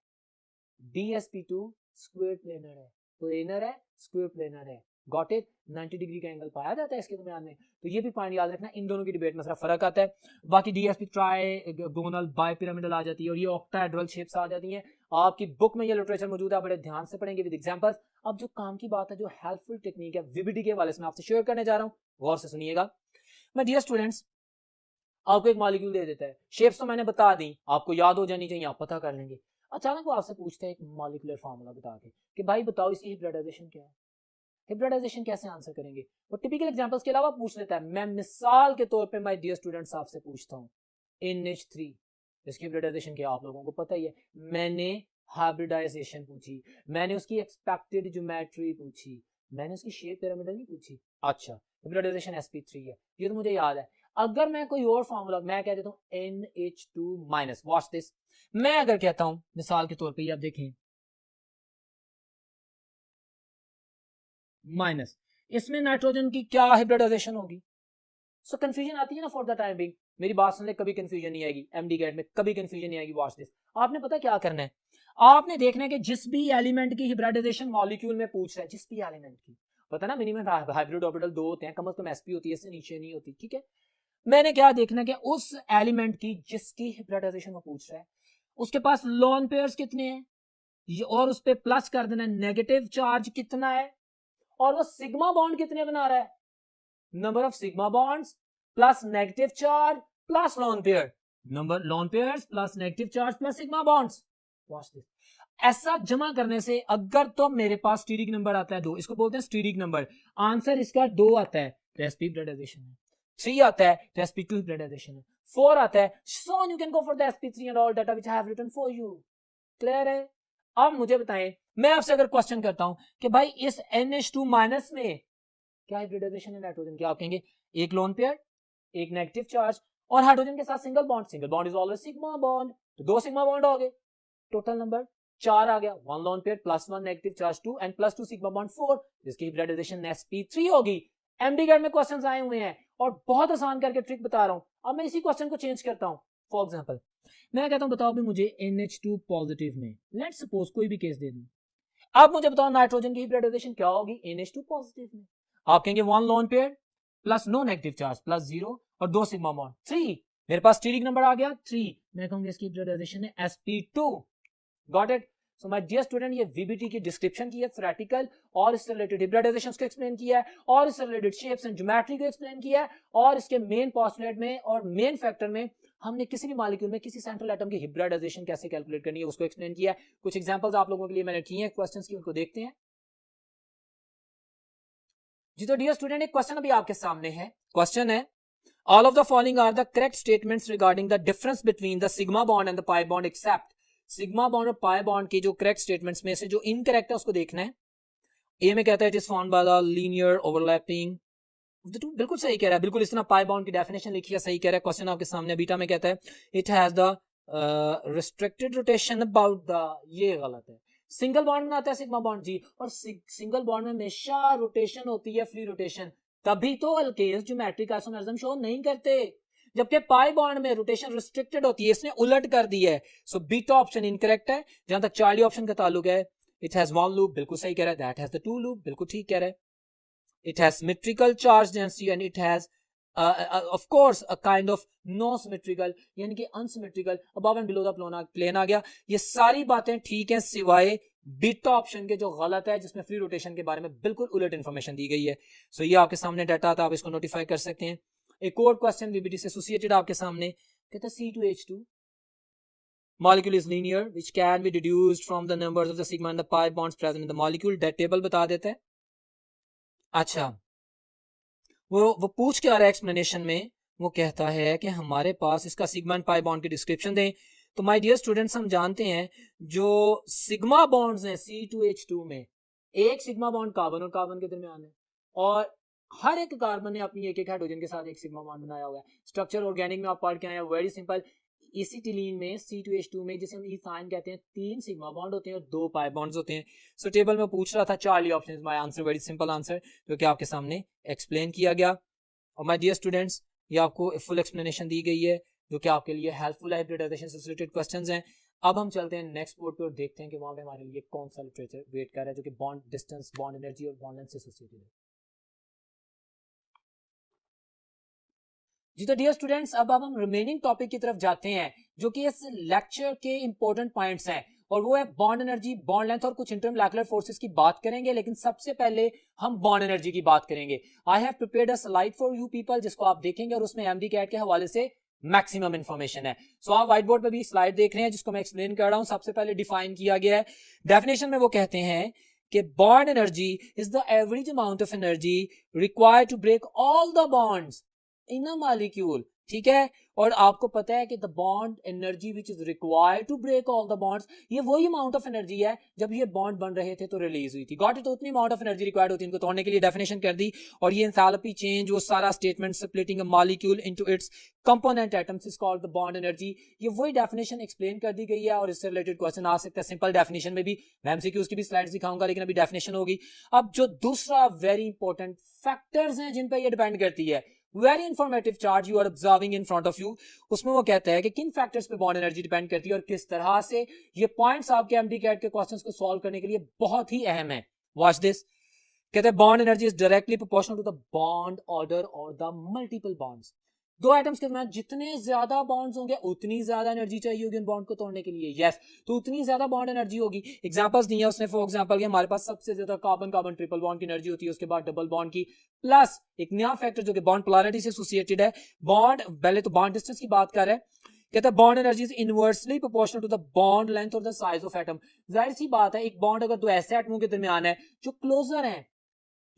dsp2 स्क्वायर प्लेनर है, स्क्वायर प्लेनर है। Got it? 90 डिग्री का एंगल पाया जाता है इसके दरमियान में। तो ये भी पॉइंट याद रखना, इन दोनों की डिबेट में सिर्फ फर्क आता है। बाकी डीएसपी ट्राइगोनल बाइपिरामिडल आ जाती है और ये ऑक्टाहेड्रल शेप्स आ जाती हैं। आपकी बुक में ये लिटरेचर मौजूद है, बड़े ध्यान से पढ़ेंगे विद एग्जांपल्स। अब जो काम की बात है, जो हेल्पफुल टेक्निक है वीबीटी के हवाले से मैं आपसे शेयर करने जा रहा हूँ, गौर से सुनिएगा। मैं डियर स्टूडेंट्स आपको एक मॉलिक्यूल दे देता है, शेप्स तो मैंने बता दी, आपको याद हो जानी चाहिए, आप पता कर लेंगे। अचानक वो आपसे पूछता है एक मॉलिक्यूलर फार्मूला बता के कि भाई बताओ इसकी हिब्रिडाइजेशन क्या है। हिब्रिडाइजेशन कैसे आंसर करेंगे? वो टिपिकल एग्जांपल्स के अलावा पूछ लेता है। मैं मिसाल के तौर पे माय डियर स्टूडेंट्स आपसे पूछता हूँ NH3, इसकी हिब्रिडाइजेशन क्या आप लोगों को पता ही है। मैंने हाइब्रिडाइजेशन पूछी, मैंने उसकी एक्सपेक्टेड ज्योमेट्री पूछी, मैंने उसकी शेप पिरामिडल नहीं पूछी। अच्छा, हिब्रिडाइजेशन sp3 है, ये तो मुझे याद है। अगर मैं कोई और फॉर्मूला मैं कह देता हूँ NH2-, वॉच दिस, मैं अगर कहता हूं मिसाल के तौर पे ये आप देखें माइनस, इसमें नाइट्रोजन की क्या हिब्रिडाइजेशन होगी? सो कंफ्यूजन आती है ना फॉर द टाइम बिंग। मेरी बात सुनने कभी कंफ्यूजन नहीं आएगी, एमडी कैट में कभी कंफ्यूजन नहीं आएगी। वॉच दिस, आपने पता क्या करना है, आपने देखना है कि जिस भी एलिमेंट की हिब्रिडाइजेशन मॉलिक्यूल में पूछ रहा है, जिस भी एलिमेंट की, पता ना मिनिमम हाइब्रिड ऑर्बिटल 2 होते हैं, कम से कम sp होती है, इससे नीचे नहीं होती, ठीक है। मैंने क्या देखना कि उस एलिमेंट की जिसकी हिब्रिडाइजेशन में पूछ रहा है उसके पास लोन पेयर्स कितने हैं, और उस पर प्लस कर देना नेगेटिव चार्ज कितना है, और वो सिग्मा बॉन्ड कितने बना रहा है, number of sigma bonds plus negative charge plus lone pair. Number lone pairs plus negative charge plus sigma bonds. Watch this. ऐसा जमा करने से अगर तो मेरे पास स्टीरिक नंबर आता है 2, इसको बोलते हैं स्टीरिक नंबर, आंसर इसका 2 आता है तो sp हिब्रिडाइजेशन है, 3 आता है तो sp2 हिब्रिडाइजेशन है, 4 आता है, so on you can go for the sp3 and all data which I have written for you। Clear है? अब मुझे बताएं, मैं आपसे अगर क्वेश्चन करता हूं कि भाई इस NH2 माइनस में क्या हिब्रिडाइजेशन है नाइट्रोजन की, आप कहेंगे एक लोन पेयर, एक नेगेटिव चार्ज और हाइड्रोजन के साथ single bond is always sigma bond, तो 2 सिग्मा बॉन्ड हो गए, टोटल नंबर 4 आ गया, 1 lone pair plus 1 negative charge 2 and plus 2 sigma bond 4, जिसकी हिब्रिडाइजेशन sp3 होगी। एमडी कार्ड में क्वेश्चंस आए हुए हैं और बहुत आसान करके ट्रिक बता रहा हूं। अब मैं इसी क्वेश्चन को चेंज करता हूं। फॉर एग्जांपल मैं कहता हूं बताओ भी मुझे NH2 पॉजिटिव में, लेट्स सपोज कोई भी केस दे दूं, अब मुझे बताओ नाइट्रोजन की हिब्रिडाइजेशन क्या होगी NH2 पॉजिटिव में। आप कहेंगे 1 lone pair plus no negative charge plus 0 और 2 सिग्मा बॉन्ड 3, मेरे पास स्टीरिक नंबर आ गया 3, मैं कहूंगा इसकी हिब्रिडाइजेशन है sp2। Got it? So my dear student, ये VBT की डिस्क्रिप्शन की है, थ्योरेटिकल, और इससे रिलेटेड हिब्रिडाइजेशंस को एक्सप्लेन किया है, और इससे रिलेटेड शेप्स एंड ज्योमेट्री को एक्सप्लेन किया है, और इसके मेन पोस्टुलेट में और मेन फैक्टर में हमने किसी भी मॉलिक्यूल में किसी सेंट्रल एटम की हिब्रिडाइजेशन कैसे कैलकुलेट करनी है उसको एक्सप्लेन किया है। कुछ एग्जांपल्स आप लोगों के लिए मैंने किए हैं क्वेश्चंस की, उनको देखते हैं जी। तो डियर स्टूडेंट, एक क्वेश्चन अभी आपके सामने है। क्वेश्चन है all of the following are the correct statements regarding the difference between the sigma bond and the pi bond except. Sigma bond और पाई बॉन्ड के जो करेक्ट स्टेटमेंट्स में से जो इनकरेक्ट है उसको देखना है। ए में कहता है it is found by the linear overlapping, बिल्कुल सही कह रहा है, बिल्कुल इस तरह पाई बॉन्ड की डेफिनेशन लिखी है, सही कह रहा है। क्वेश्चन आपके सामने बीटा में कहता है it has the restricted rotation about the, ये गलत है। सिंगल बॉन्ड में आता है सिग्मा बॉन्ड जी, और सिंगल बॉन्ड में हमेशा रोटेशन होती है, फ्री रोटेशन, तभी तो अल्केन्स ज्योमेट्रिक आइसोमेरिज्म शो नहीं करते, जबकि पाई बॉन्ड में रोटेशन रिस्ट्रिक्टेड होती है, इसने उलट कर दी है। सो बीटा ऑप्शन इनकरेक्ट है। जहां तक चार्ली ऑप्शन का ताल्लुक है, इट हैज 1 लूप, बिल्कुल सही कह रहा है, दैट हैज द 2 लूप, बिल्कुल ठीक कह रहा है। It has symmetrical charge density and it has of course a kind of no symmetrical, यानी कि unsymmetrical, above and below the plane आ गया। ये सारी बातें ठीक हैं सिवाय बीटा ऑप्शन के जो गलत है, जिसमें फ्री रोटेशन के बारे में बिल्कुल उलट इंफॉर्मेशन दी गई है। सो ये आपके सामने डाटा था, आप इसको नोटिफाई कर सकते हैं। एक और क्वेश्चन VBT से एसोसिएटेड आपके सामने कहता है C2H2 molecule is linear which can be deduced from the numbers of the sigma and the pi bonds present in the molecule, that table बता देते हैं। अच्छा, वो पूछ के आ रहा है एक्सप्लेनेशन में, वो कहता है कि हमारे पास इसका सिग्मा एंड पाई बॉन्ड की डिस्क्रिप्शन दें। तो माय डियर स्टूडेंट्स, हम जानते हैं जो सिग्मा बॉन्ड्स हैं C2H2 में, एक सिग्मा बॉन्ड कार्बन और कार्बन के दरमियान है, और हर एक कार्बन ने अपनी एक हाइड्रोजन के साथ एक सिग्मा बॉन्ड बनाया हुआ है। स्ट्रक्चर ऑर्गेनिक में आप पढ़ के आए हैं, वेरी सिंपल। एसिटिलीन में C2H2 में, जिसे हम इथाइन कहते हैं, 3 सिग्मा बॉन्ड होते हैं और 2 पाई बॉन्ड्स होते हैं। सो टेबल में पूछ रहा था, Charlie option is my answer, very simple answer, जो कि आपके सामने एक्सप्लेन किया गया। और माय डियर स्टूडेंट्स, ये आपको फुल एक्सप्लेनेशन दी गई है, जो कि आपके लिए हेल्पफुल है। हाइब्रिडाइजेशन से रिलेटेड क्वेश्चंस हैं। अब हम चलते हैं नेक्स्ट बोर्ड पे और देखते हैं कि वहां पे हमारे लिए कौन सा लिटरेचर वेट कर रहा है, जो कि बॉन्ड डिस्टेंस, बॉन्ड एनर्जी और बॉन्ड लेंथ से एसोसिएटेड है। जी तो डियर स्टूडेंट्स, अब हम रिमेनिंग टॉपिक की तरफ जाते हैं, जो कि इस लेक्चर के इंपॉर्टेंट पॉइंट्स हैं, और वो है बॉन्ड एनर्जी, बॉन्ड लेंथ और कुछ इंटरमोलेक्युलर फोर्सेस की बात करेंगे। लेकिन सबसे पहले हम बॉन्ड एनर्जी की बात करेंगे। I have prepared a slide for you people, जिसको आप देखेंगे, और उसमें एमडी कैट के हवाले से मैक्सिमम इंफॉर्मेशन है। सो आप व्हाइट बोर्ड पे भी स्लाइड देख रहे हैं, जिसको मैं एक्सप्लेन कर रहा हूं। सबसे पहले डिफाइन किया गया है, डेफिनेशन में वो कहते हैं कि bond energy is the average amount of energy required to break all the bonds in a molecule, ठीक है। और आपको पता है कि the bond energy which is required to break all the bonds, ये वही अमाउंट ऑफ एनर्जी है जब ये बॉन्ड बन रहे थे तो रिलीज हुई थी। Got it? तो उतनी अमाउंट ऑफ एनर्जी रिक्वायर्ड होती है इनको तोड़ने के लिए, डेफिनेशन कर दी। और ये एंथैल्पी चेंज, वो सारा statement, splitting a molecule into its component atoms is called the bond energy, ये वही डेफिनेशन एक्सप्लेन कर दी गई है। और इससे रिलेटेड क्वेश्चन आ सकता है सिंपल डेफिनेशन में भी, मैं एमसीक्यूज की भी स्लाइड्स दिखाऊंगा, लेकिन अभी डेफिनेशन होगी। अब जो दूसरा वेरी इंपॉर्टेंट फैक्टर्स हैं जिन पर ये डिपेंड करती है, very informative chart you are observing in front of you, उसमें वो कहता है कि किन फैक्टर्स पे बॉन्ड एनर्जी डिपेंड करती है और किस तरह से। ये पॉइंट्स आपके एमडी कैट के क्वेश्चंस को सॉल्व करने के लिए बहुत ही अहम है। Watch this. कहते हैं bond energy is directly proportional to the bond order और द मल्टीपल बॉन्ड्स। दो एटम्स के दरमियान जितने ज्यादा बॉन्ड्स होंगे उतनी ज्यादा एनर्जी चाहिए होगी उन बॉन्ड को तोड़ने के लिए। यस, तो उतनी ज्यादा बॉन्ड एनर्जी होगी। एग्जांपल्स दिए उसने, फॉर एग्जांपल हमारे पास सबसे ज्यादा कार्बन कार्बन ट्रिपल बॉन्ड की एनर्जी होती है, उसके बाद डबल बॉन्ड की, प्लस एक नया फैक्टर जो कि बॉन्ड पोलैरिटी से एसोसिएटेड है। बॉन्ड, पहले तो बॉन्ड डिस्टेंस की बात कर रहे हैं कहता है bond energy is inversely proportional to the bond length और द साइज ऑफ एटम। जाहिर सी बात है, एक बॉन्ड अगर दो ऐसे एटमों के दरमियान है जो क्लोजर हैं,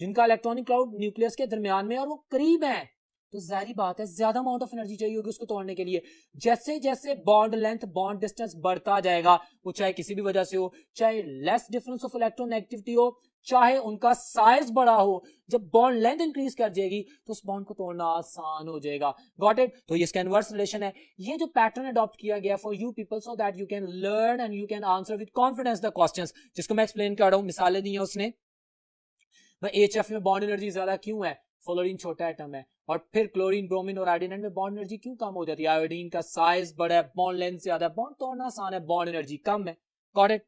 जिनका इलेक्ट्रॉनिक क्लाउड न्यूक्लियस के दरमियान में और वो करीब है, तो जाहिर बात है ज्यादा अमाउंट ऑफ एनर्जी चाहिए होगी उसको तोड़ने के लिए। जैसे जैसे बॉन्ड लेंथ बॉन्ड डिस्टेंस बढ़ता जाएगा, वो चाहे किसी भी वजह से हो, चाहे लेस डिफरेंस ऑफ इलेक्ट्रोनेगेटिविटी हो, चाहे उनका साइज बड़ा हो, जब बॉन्ड लेंथ इंक्रीज कर जाएगी तो उस बॉन्ड को तोड़ना आसान हो जाएगा। Got it? तो ये इसका इनवर्स रिलेशन है। ये जो पैटर्न अडॉप्ट किया गया for you people so that you can learn and you can answer with confidence the questions, जिसको मैं एक्सप्लेन कर रहा हूं, मिसालें दी हैं उसने। एचएफ में बॉन्ड एनर्जी ज्यादा क्यों है? फ्लोरीन छोटा एटम है। और फिर क्लोरीन, ब्रोमीन और आयोडीन में बॉन्ड एनर्जी क्यों कम हो जाती है? आयोडीन का साइज बड़ा है, बॉन्ड लेंथ ज्यादा है, बॉन्ड तोड़ना आसान है, बॉन्ड एनर्जी कम है। Got it?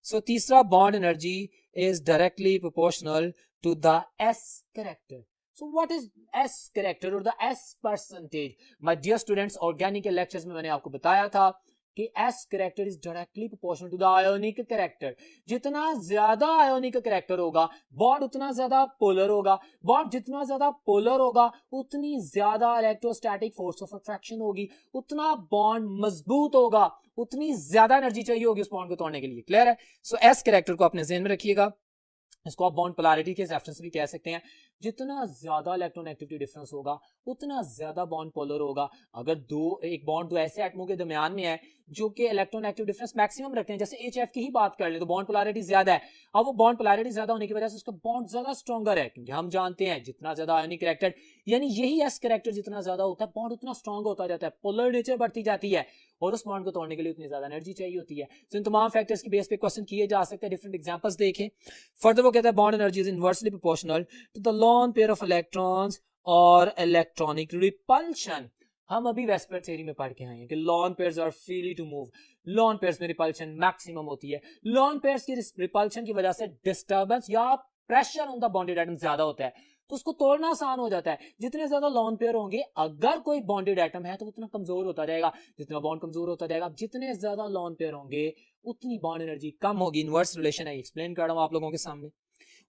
सो तीसरा, bond energy is directly proportional to the S character. So what is S character or the S percentage? My dear students, organic के lectures में मैंने आपको बताया था कि S character is directly proportional to the ionic character. जितना ज्यादा ionic character होगा, बॉन्ड उतना ज्यादा पोलर होगा, बॉन्ड जितना ज्यादा पोलर होगा उतनी ज्यादा इलेक्ट्रोस्टैटिक फोर्स ऑफ अट्रैक्शन होगी, उतना बॉन्ड मजबूत होगा, उतनी ज्यादा एनर्जी चाहिए होगी उस बॉन्ड को तोड़ने के लिए। क्लियर है? सो S कैरेक्टर को अपने ज़हन में रखिएगा। इसको आप बॉन्ड पोलैरिटी के रेफरेंस भी कह सकते हैं। जितना ज्यादा इलेक्ट्रोनेगेटिविटी डिफरेंस होगा उतना ज्यादा बॉन्ड पोलर होगा। अगर एक बॉन्ड दो ऐसे एटमों के दरमियान में है जो कि इलेक्ट्रोनेगेटिव डिफरेंस मैक्सिमम रखते हैं, जैसे एचएफ की ही बात कर ले तो बॉन्ड पोलैरिटी ज्यादा है। अब वो बॉन्ड पोलैरिटी ज्यादा होने की वजह से उसका बॉन्ड ज्यादा स्ट्रॉन्गर है, क्योंकि हम जानते हैं जितना ज्यादा आयनिक कैरेक्टर, यानी यही एस कैरेक्टर जितना ज्यादा होता है बॉन्ड उतना स्ट्रॉन्ग होता जाता है, पोलर नेचर बढ़ती जाती है और उस बॉन्ड को तोड़ने के लिए उतनी ज्यादा एनर्जी चाहिए होती है। तो इन तमाम फैक्टर्स की बेस पे क्वेश्चन किए जा सकते हैं। डिफरेंट एग्जांपल्स देखें। फर्दर वो कहता है bond energy is inversely proportional to the lone pair of electrons और इलेक्ट्रॉनिक रिपल्शन। हम अभी वेस्पर थ्योरी में पढ़ के आए हैं कि lone pairs are freely to move, lone pairs में रिपल्शन मैक्सिमम होती है। लोन पेयर्स की रिपल्शन की वजह से डिस्टर्बेंस या pressure on the bonded atom ज्यादा होता है, तो उसको तोड़ना आसान हो जाता है। जितने ज्यादा लोन पेयर होंगे, अगर कोई बॉन्डेड एटम है तो उतना कमजोर होता जाएगा, जितना बॉन्ड कमजोर होता जाएगा, जितने ज्यादा लोन पेयर होंगे उतनी बॉन्ड एनर्जी कम होगी। इनवर्स रिलेशन है, एक्सप्लेन कर रहा हूं आप लोगों के सामने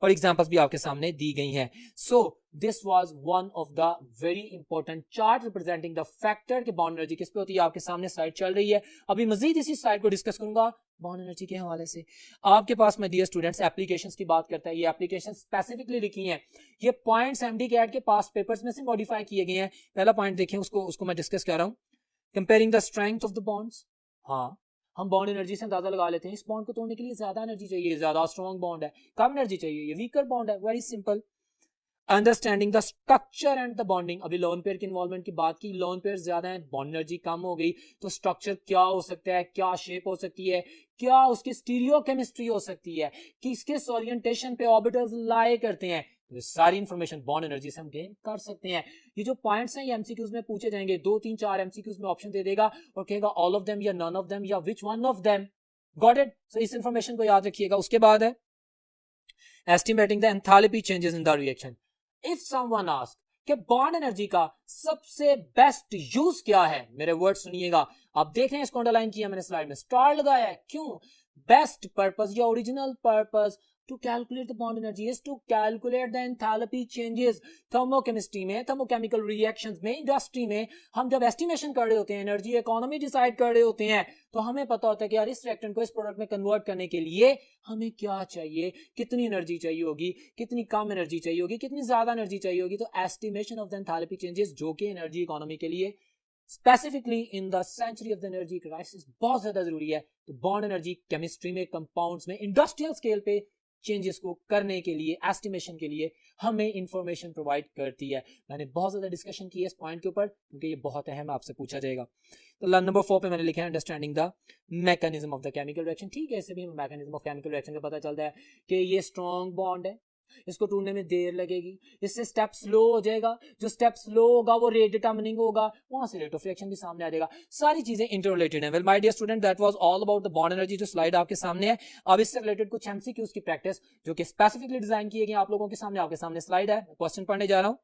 और एग्जांपल्स भी आपके सामने दी गई हैं। So this was one of the very important chart representing the factor कि बॉन्ड एनर्जी किस पे होती है। आपके सामने स्लाइड चल रही है, अभी मजीद इसी स्लाइड को डिस्कस करूंगा बॉन्ड एनर्जी के हवाले से। आपके पास में डियर स्टूडेंट्स एप्लीकेशंस की बात करता है, ये एप्लीकेशन स्पेसिफिकली लिखी हैं, ये पॉइंट्स एमडी कैट के पास्ट पेपर्स में से मॉडिफाई किए गए हैं। पहला पॉइंट देखें, उसको मैं डिस्कस कर रहा हूं, comparing the strength of the bonds. हाँ, हम बॉन्ड एनर्जी से अंदाजा लगा लेते हैं इस बॉन्ड को तोड़ने के लिए ज्यादा एनर्जी चाहिए, ज्यादा स्ट्रॉन्ग बॉन्ड है, कम एनर्जी चाहिए, ये वीकर बॉन्ड है। Very simple. Understanding the structure and the bonding. अभी लोन पेयर के इन्वॉल्वमेंट की बात की, लोन पेयर ज्यादा है, बॉन्ड एनर्जी कम हो गई, तो स्ट्रक्चर क्या हो सकता है, क्या शेप हो सकती है, क्या उसकी स्टीरियो केमिस्ट्री हो सकती है, किस ओरिएंटेशन पे ऑर्बिटल्स लाई करते हैं, तो सारी इंफॉर्मेशन बॉन्ड एनर्जी से हम गेन कर सकते हैं। ये जो पॉइंट्स हैं ये एमसीक्यूज में पूछे जाएंगे, 2 3 4 एमसीक्यूज में ऑप्शन दे देगा और कहेगा ऑल ऑफ देम या नन ऑफ देम या which one of them. Got it? So इस इंफॉर्मेशन को याद रखिएगा। उसके बाद है estimating the enthalpy changes in the reaction. If someone ask कि बॉन्ड एनर्जी का सबसे बेस्ट यूज क्या है, मेरे वर्ड सुनिएगा, आप देख रहे हैं इसको अंडरलाइन किया मैंने स्लाइड में, स्टार लगाया है, क्यों? बेस्ट पर्पस या original purpose to calculate the bond energy is to calculate the enthalpy changes। Thermochemistry में, थर्मोकेमिकल रिएक्शंस में, इंडस्ट्री में हम जब एस्टिमेशन कर रहे होते हैं, एनर्जी इकोनॉमी डिसाइड कर रहे होते हैं, तो हमें पता होता है कि यार इस रिएक्टेंट को इस प्रोडक्ट में कन्वर्ट करने के लिए हमें क्या चाहिए, कितनी एनर्जी चाहिए होगी, कितनी कम एनर्जी चाहिए होगी, कितनी ज्यादा एनर्जी चाहिए होगी। तो estimation of the enthalpy changes जो कि एनर्जी इकोनॉमी के लिए specifically in the century of the energy crisis बहुत ज्यादा जरूरी है। तो बॉन्ड एनर्जी केमिस्ट्री में, कंपाउंड्स में, इंडस्ट्रियल स्केल पे चेंजेस को करने के लिए, एस्टिमेशन के लिए हमें इंफॉर्मेशन प्रोवाइड करती है। मैंने बहुत ज्यादा डिस्कशन की है इस पॉइंट के ऊपर क्योंकि ये बहुत अहम आपसे पूछा जाएगा। तो नंबर 4 पे मैंने लिखा है understanding the mechanism of the chemical reaction. ठीक है, इससे भी हमें मैकेनिज्म ऑफ केमिकल रिएक्शन का पता चलता है कि ये स्ट्रॉन्ग बॉन्ड है, इसको टूटने में देर लगेगी, इससे स्टेप स्लो हो जाएगा, जो स्टेप स्लो होगा वो रेट डिटर्मिनिंग होगा, वहां से रेट ऑफ रिएक्शन भी सामने आ जाएगा। सारी चीजें इंटररिलेटेड हैं। Well my dear student, that was all about the bond energy. जो स्लाइड आपके सामने है, अब इससे रिलेटेड कुछ एमसीक्यूज की प्रैक्टिस जो कि स्पेसिफिकली डिजाइन किए गए आप लोगों के सामने, आपके सामने स्लाइड है, क्वेश्चन पढ़ने जा रहा हूं।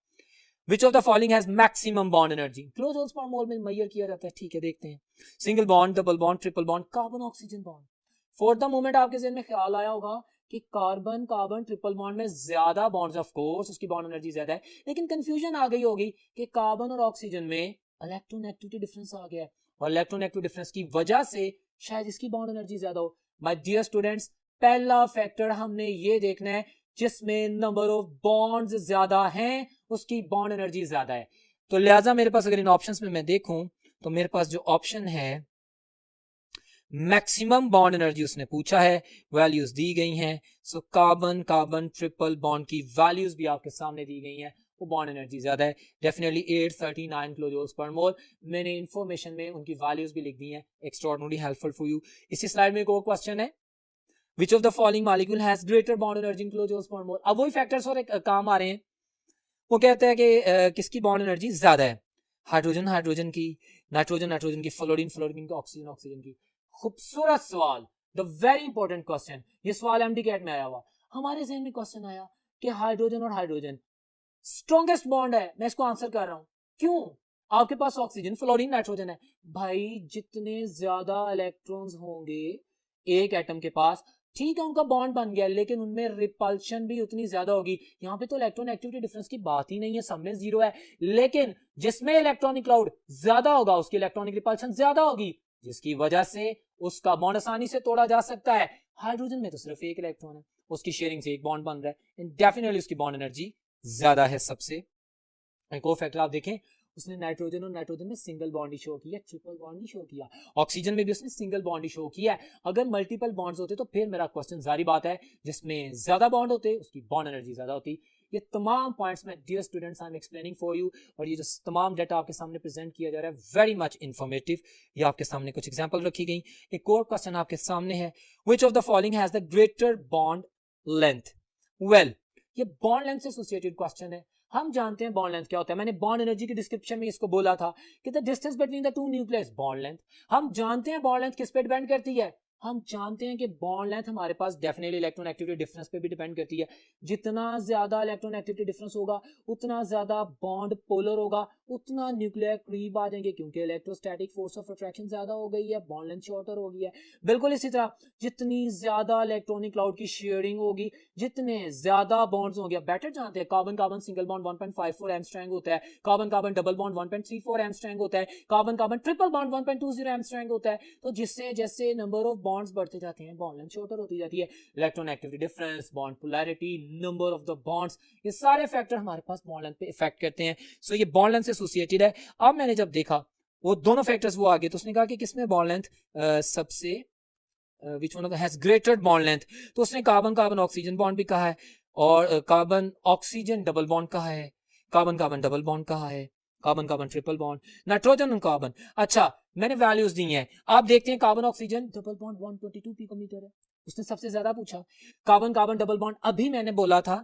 Which of the following has maximum bond energy? Close holes पर मोल में मेजर किया जाता है। ठीक है, देखते हैं। Single bond, double bond, triple bond, carbon oxygen bond. For the moment आपके ज़हन में ख्याल आया होगा कि कार्बन कार्बन ट्रिपल बॉन्ड में ज्यादा बॉन्ड्स, ऑफ कोर्स उसकी बॉन्ड एनर्जी ज्यादा है, लेकिन कंफ्यूजन आ गई होगी कि कार्बन और ऑक्सीजन में इलेक्ट्रोनेगेटिविटी डिफरेंस आ गया है और इलेक्ट्रोनेगेटिव डिफरेंस की वजह से शायद इसकी बॉन्ड एनर्जी ज्यादा हो। माय डियर स्टूडेंट्स, पहला फैक्टर हमने ये देखना है जिसमें नंबर ऑफ बॉन्ड्स ज्यादा हैं उसकी बॉन्ड एनर्जी ज्यादा है। तो लिहाजा मेरे पास अगर इन ऑप्शंस में मैं देखूं तो मेरे पास जो ऑप्शन है मैक्सिमम बॉन्ड एनर्जी उसने पूछा है, वैल्यूज दी गई हैं। So carbon carbon triple bond की वैल्यूज भी आपके सामने दी गई हैं, वो बॉन्ड एनर्जी ज्यादा है, डेफिनेटली 839 किलोजूल्स पर मोल। मैंने इंफॉर्मेशन में उनकी वैल्यूज भी लिख दी हैं, एक्स्ट्राऑर्डिनरी हेल्पफुल फॉर यू। इसी स्लाइड में एक और क्वेश्चन है, which of the following molecule has greater bond energy in kilojoules per mole. अब वही फैक्टर्स और काम आ रहे हैं। वो कहते हैं कि किसकी बॉन्ड एनर्जी ज्यादा है, हाइड्रोजन हाइड्रोजन की, नाइट्रोजन नाइट्रोजन की, फ्लोरीन फ्लोरीन की, ऑक्सीजन ऑक्सीजन की। खूबसूरत सवाल, द वेरी इंपॉर्टेंट क्वेश्चन। ये सवाल एमडी कैट में आया हुआ। हमारे जहन में क्वेश्चन आया कि हाइड्रोजन और हाइड्रोजन स्ट्रॉन्गेस्ट बॉन्ड है, मैं इसको आंसर कर रहा हूं, क्यों? आपके पास ऑक्सीजन फ्लोरीन नाइट्रोजन है। भाई जितने ज्यादा इलेक्ट्रॉन्स होंगे एक एटम के पास, ठीक है उनका बॉन्ड बन गया, लेकिन उनमें रिपल्शन भी उतनी ज्यादा होगी। यहाँ पे तो इलेक्ट्रॉन एक्टिविटी डिफरेंस की बात ही नहीं है, सब में जीरो है। लेकिन जिसमें इलेक्ट्रॉनिक क्लाउड ज्यादा होगा उसकी इलेक्ट्रॉनिक रिपल्शन ज्यादा होगी, जिसकी वजह से उसका बॉन्ड आसानी से तोड़ा जा सकता है। हाइड्रोजन में तो सिर्फ एक इलेक्ट्रॉन है, उसकी शेयरिंग से एक बॉन्ड बन रहा है, डेफिनेटली उसकी बॉन्ड एनर्जी ज्यादा है सबसे। एक और फैक्टर आप देखें, उसने नाइट्रोजन और नाइट्रोजन में सिंगल बॉन्ड ही शो किया, ट्रिपल बॉन्ड ही शो किया। ऑक्सीजन में भी उसने सिंगल बॉन्ड ही शो किया। अगर मल्टीपल बॉन्ड्स होते तो फिर मेरा क्वेश्चन जारी बात है, जिसमें ज्यादा बॉन्ड होते उसकी बॉन्ड एनर्जी ज्यादा होती। ये तमाम पॉइंट्स में dear students I am explaining for you, और ये जो तमाम डाटा आपके सामने प्रेजेंट किया जा रहा है वेरी मच इंफॉर्मेटिव। ये आपके सामने कुछ एग्जांपल रखी गई। एक और क्वेश्चन आपके सामने है, which of the following has the greater bond length. Well, ये बॉन्ड लेंथ से एसोसिएटेड क्वेश्चन है। हम जानते हैं बॉन्ड लेंथ क्या होता है, मैंने बॉन्ड एनर्जी के डिस्क्रिप्शन में इसको बोला था कि the distance between the to nucleus bond length. हम जानते हैं बॉन्ड लेंथ किस पे डिपेंड करती है, हम जानते हैं कि बॉन्ड लेंथ हमारे पास डेफिनेटली इलेक्ट्रॉन एक्टिविटी डिफरेंस पे भी डिपेंड करती है। जितना ज्यादा इलेक्ट्रॉन एक्टिविटी डिफरेंस होगा उतना ज्यादा बॉन्ड पोलर होगा, उतना न्यूक्लियर करीब आ जाएंगे, क्योंकि इलेक्ट्रोस्टैटिक फोर्स ऑफ अट्रैक्शन ज्यादा हो गई है, बॉन्ड लेंथ शॉर्टर हो गई है। बिल्कुल इसी तरह जितनी ज्यादा इलेक्ट्रॉनिक क्लाउड की शेयरिंग होगी, जितने ज्यादा बॉन्ड्स होंगे, बेटर जानते हैं कार्बन कार्बन सिंगल बॉन्ड 1.54 एंगस्ट्रैंग होता है, कार्बन कार्बन डबल बॉन्ड 1.34 एंगस्ट्रैंग होता है, कार्बन कार्बन ट्रिपल बॉन्ड 1.20 एंगस्ट्रैंग होता है। तो जिससे जैसे नंबर ऑफ बॉन्ड्स बढ़ते जाते हैं बॉन्ड लेंथ शॉर्टर होती जाती है। Electron activity difference, bond polarity, number of the bonds, ये सारे फैक्टर हमारे पास बॉन्ड लेंथ पे इफेक्ट करते हैं। सो ये बॉन्ड लेंथ से एसोसिएटेड है। अब मैंने जब देखा वो दोनों फैक्टर्स वो आगे, तो उसने कहा कि किसमें बॉन्ड लेंथ सबसे which one has greater bond length, तो उसने कार्बन कार्बन ऑक्सीजन बॉन्ड भी कहा है, और कार्बन ऑक्सीजन डबल बॉन्ड कहा है, कार्बन कार्बन डबल बॉन्ड कहा है, carbon carbon triple bond, nitrogen और कार्बन। अच्छा, मैंने वैल्यूज दी हैं, आप देखते हैं carbon oxygen double bond 122 picometre है, उसने सबसे ज्यादा पूछा। कार्बन कार्बन डबल बॉन्ड अभी मैंने बोला था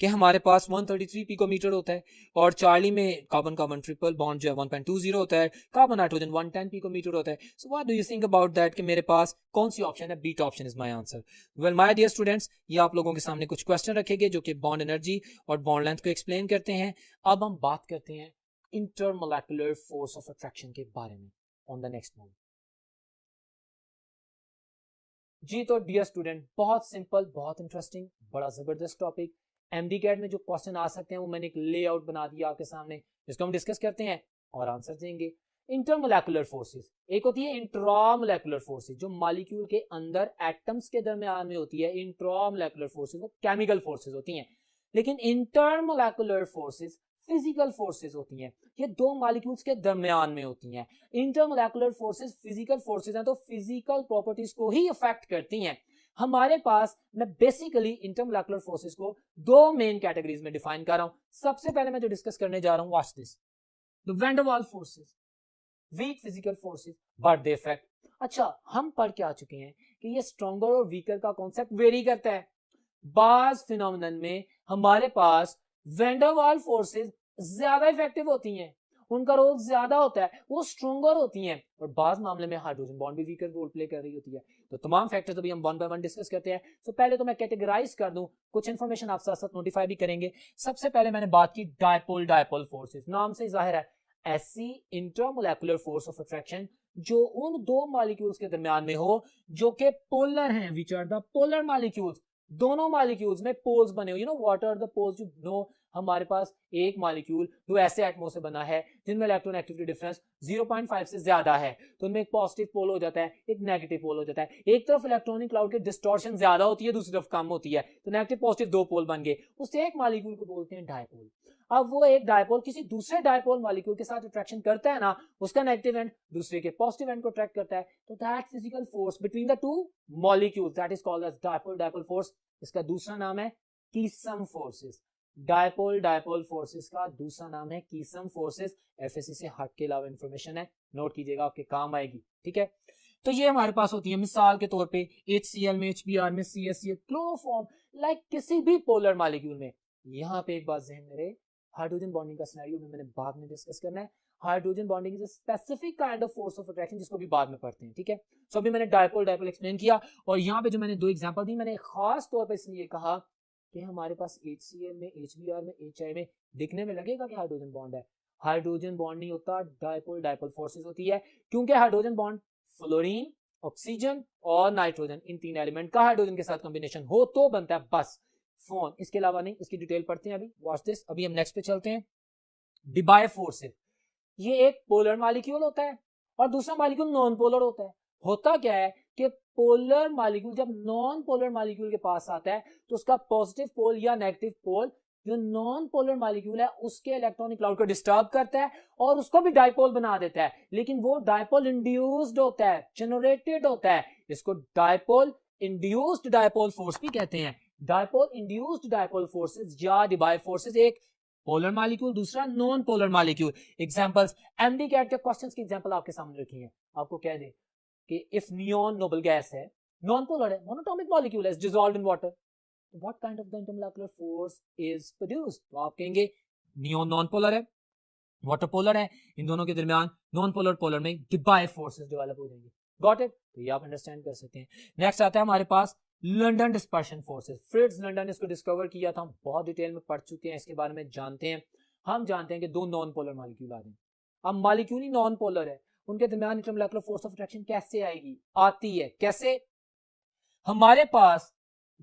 कि हमारे पास 133 पिकोमीटर होता है, और चार्ली में कार्बन कार्बन ट्रिपल बॉन्ड जो है 1.20 होता है, कार्बन नाइट्रोजन 110 पिकोमीटर होता है। So what do you think about that कि मेरे पास कौन सी ऑप्शन है? Beta option is my answer. Well my dear students, ये आप लोगों के सामने कुछ क्वेश्चन रखेंगे जो कि बॉन्ड एनर्जी और बॉन्ड लेंथ को एक्सप्लेन करते हैं। अब हम बात करते हैं इंटरमोलेकुलर फोर्स ऑफ अट्रैक्शन के बारे में ऑन द नेक्स्ट मूव। जी तो डियर स्टूडेंट, बहुत सिंपल, बहुत इंटरेस्टिंग, बड़ा जबरदस्त टॉपिक। एमडी कैट में जो क्वेश्चन आ सकते हैं वो मैंने एक लेआउट बना दिया आपके सामने, जिसको हम डिस्कस करते हैं और आंसर देंगे। इंटरमोलेकुलर फोर्सेस, एक होती है इंट्रामोलेकुलर फोर्सेस जो मॉलिक्यूल के अंदर एटम्स के दरमियान में होती है। इंट्रामोलेकुलर फोर्सेस वो केमिकल फोर्सेस होती हैं, लेकिन इंटरमोलेकुलर फोर्सेस फिजिकल फोर्सेस होती हैं, ये दो मॉलिक्यूल्स के दरमियान में होती हैं। इंटरमोलेकुलर फोर्सेस फिजिकल फोर्सेस हैं, तो फिजिकल प्रॉपर्टीज को ही अफेक्ट करती हैं। हमारे पास मैं बेसिकली इंटरमोलेकुलर फोर्सेस को दो मेन कैटेगरीज में डिफाइन कर रहा हूं। सबसे पहले मैं जो डिस्कस करने जा रहा हूं, watch this, the van der Waals forces, weak physical forces but they effect. अच्छा, हम पढ़ के आ चुके हैं कि ये स्ट्रॉन्गर और वीकर का कॉन्सेप्ट वेरी करता है। बाज फिनोमेनन में हमारे पास वैन डर वाल्स फोर्सेस ज्यादा इफेक्टिव होती हैं, उनका रोल ज्यादा होता है, वो स्ट्रॉन्गर होती हैं, और बाज मामले में हाइड्रोजन बॉन्ड भी वीकर रोल प्ले कर रही होती है। तो तमाम फैक्टर्स अभी हम वन बाय वन डिस्कस करते हैं। तो पहले तो मैं कैटेगराइज कर दूं, कुछ इंफॉर्मेशन आप साथ साथ नोटिफाई भी करेंगे। सबसे पहले मैंने बात की डायपोल डायपोल फोर्सेस, नाम से जाहिर है ऐसी इंटरमोलेकुलर फोर्स ऑफ अट्रैक्शन जो उन दो मॉलिक्यूल्स के दरमियान में हो जो कि पोलर हैं, which are the polar molecules. दोनों मॉलिक्यूल्स में पोल्स बने हो, you know what are the poles, you know हमारे पास एक मॉलिक्यूल जो ऐसे एटमों से बना है जिनमें इलेक्ट्रॉन एक्टिविटी डिफरेंस 0.5 से ज्यादा है, तो उनमें एक पॉजिटिव पोल हो जाता है, एक नेगेटिव पोल हो जाता है। एक तरफ इलेक्ट्रॉनिक क्लाउड की डिस्टॉर्शन ज्यादा होती है, दूसरी तरफ कम होती है, तो नेगेटिव पॉजिटिव दो पोल बन गए। उस एक मॉलिक्यूल को बोलते हैं डायपोल। अब वो एक डायपोल किसी दूसरे डायपोल मॉलिक्यूल के साथ अट्रैक्शन करता है ना, उसका नेगेटिव एंड दूसरे के पॉजिटिव एंड को अट्रैक्ट करता है, तो that physical force between the two molecules that is called as dipole dipole force. इसका दूसरा नाम है Keesom forces. Dipole dipole forces का दूसरा नाम है कीसम फोर्सेस। एफएससी से हट के अलावा इंफॉर्मेशन है, नोट कीजिएगा, आपके काम आएगी, ठीक है। तो ये हमारे पास होती है मिसाल के तौर पे HCl में, HBr में, CaCl, क्लोरोफॉर्म, लाइक किसी भी पोलर मॉलिक्यूल में। यहाँ पे एक बात ज़हन में रहे, हाइड्रोजन बॉन्डिंग का सिनेरियो भी मैंने बाद में डिस्कस करना है। Hydrogen bonding is a specific kind of force of attraction, जिसको भी बाद में पढ़ते हैं, ठीक है। सो अभी मैंने डायपोल डायपोल एक्सप्लेन किया, और यहाँ पे जो मैंने दो एग्जांपल दी, मैंने खास तौर पे इसलिए कहा कि हमारे पास HCl में, HBr में, HI में दिखने में लगेगा कि हाइड्रोजन बॉन्ड है। हाइड्रोजन बॉन्ड नहीं होता, डायपोल डायपोल फोर्सेस होती है, क्योंकि हाइड्रोजन बॉन्ड फ्लोरीन, ऑक्सीजन और नाइट्रोजन, इन तीन एलिमेंट का हाइड्रोजन के साथ कॉम्बिनेशन हो तो बनता है बस फोन, इसके अलावा नहीं। इसकी डिटेल पढ़ते हैं अभी, वॉच दिस। अभी हम नेक्स्ट पे चलते हैं। डिबाई फोर्सेस, ये एक पोलर मॉलिक्यूल होता है और दूसरा मॉलिक्यूल नॉन पोलर होता है। होता क्या है कि पोलर मॉलिक्यूल जब नॉन पोलर मॉलिक्यूल के पास आता है तो उसका पॉजिटिव पोल या नेगेटिव पोल जो नॉन पोलर मॉलिक्यूल है उसके इलेक्ट्रॉनिक क्लाउड को डिस्टर्ब करता है और उसको भी डायपोल बना देता है, लेकिन वो डायपोल इंड्यूस्ड होता है, जनरेटेड होता है। इसको डायपोल इंड्यूस्ड डायपोल फोर्स भी कहते हैं। डायपोल इंड्यूस्ड डायपोल फोर्सेस या डिबाई फोर्सेस, एक पोलर मॉलिक्यूल, दूसरा non polar molecule. Examples, MD cat के क्वेश्चंस की एग्जांपल आपके सामने रखी है। आपको कह दे कि इफ नियॉन नोबल गैस है, नॉन पोलर है, मोनोटॉमिक मॉलिक्यूल है, dissolved in water, what kind of the intermolecular force is produced? तो आप कहेंगे नियॉन नॉन पोलर है, वाटर पोलर है, इन दोनों के दरमियान नॉन पोलर पोलर में डिबाई फोर्सेस डेवलप हो जाएंगे। Got it? तो ये आप अंडरस्टैंड कर सकते हैं। नेक्स्ट आता है हमारे पास London dispersion forces. Fritz London ने इसको डिस्कवर किया था, हम बहुत डिटेल में पढ़ चुके हैं, इसके बारे में जानते हैं। हम जानते हैं कि दो नॉन पोलर मॉलिक्यूल आ रहे हैं। अब मॉलिक्यूल ही नॉन पोलर है, उनके दरमियान इंटरमोलेक्युलर फोर्स ऑफ अट्रैक्शन कैसे आएगी? आती है कैसे? हमारे पास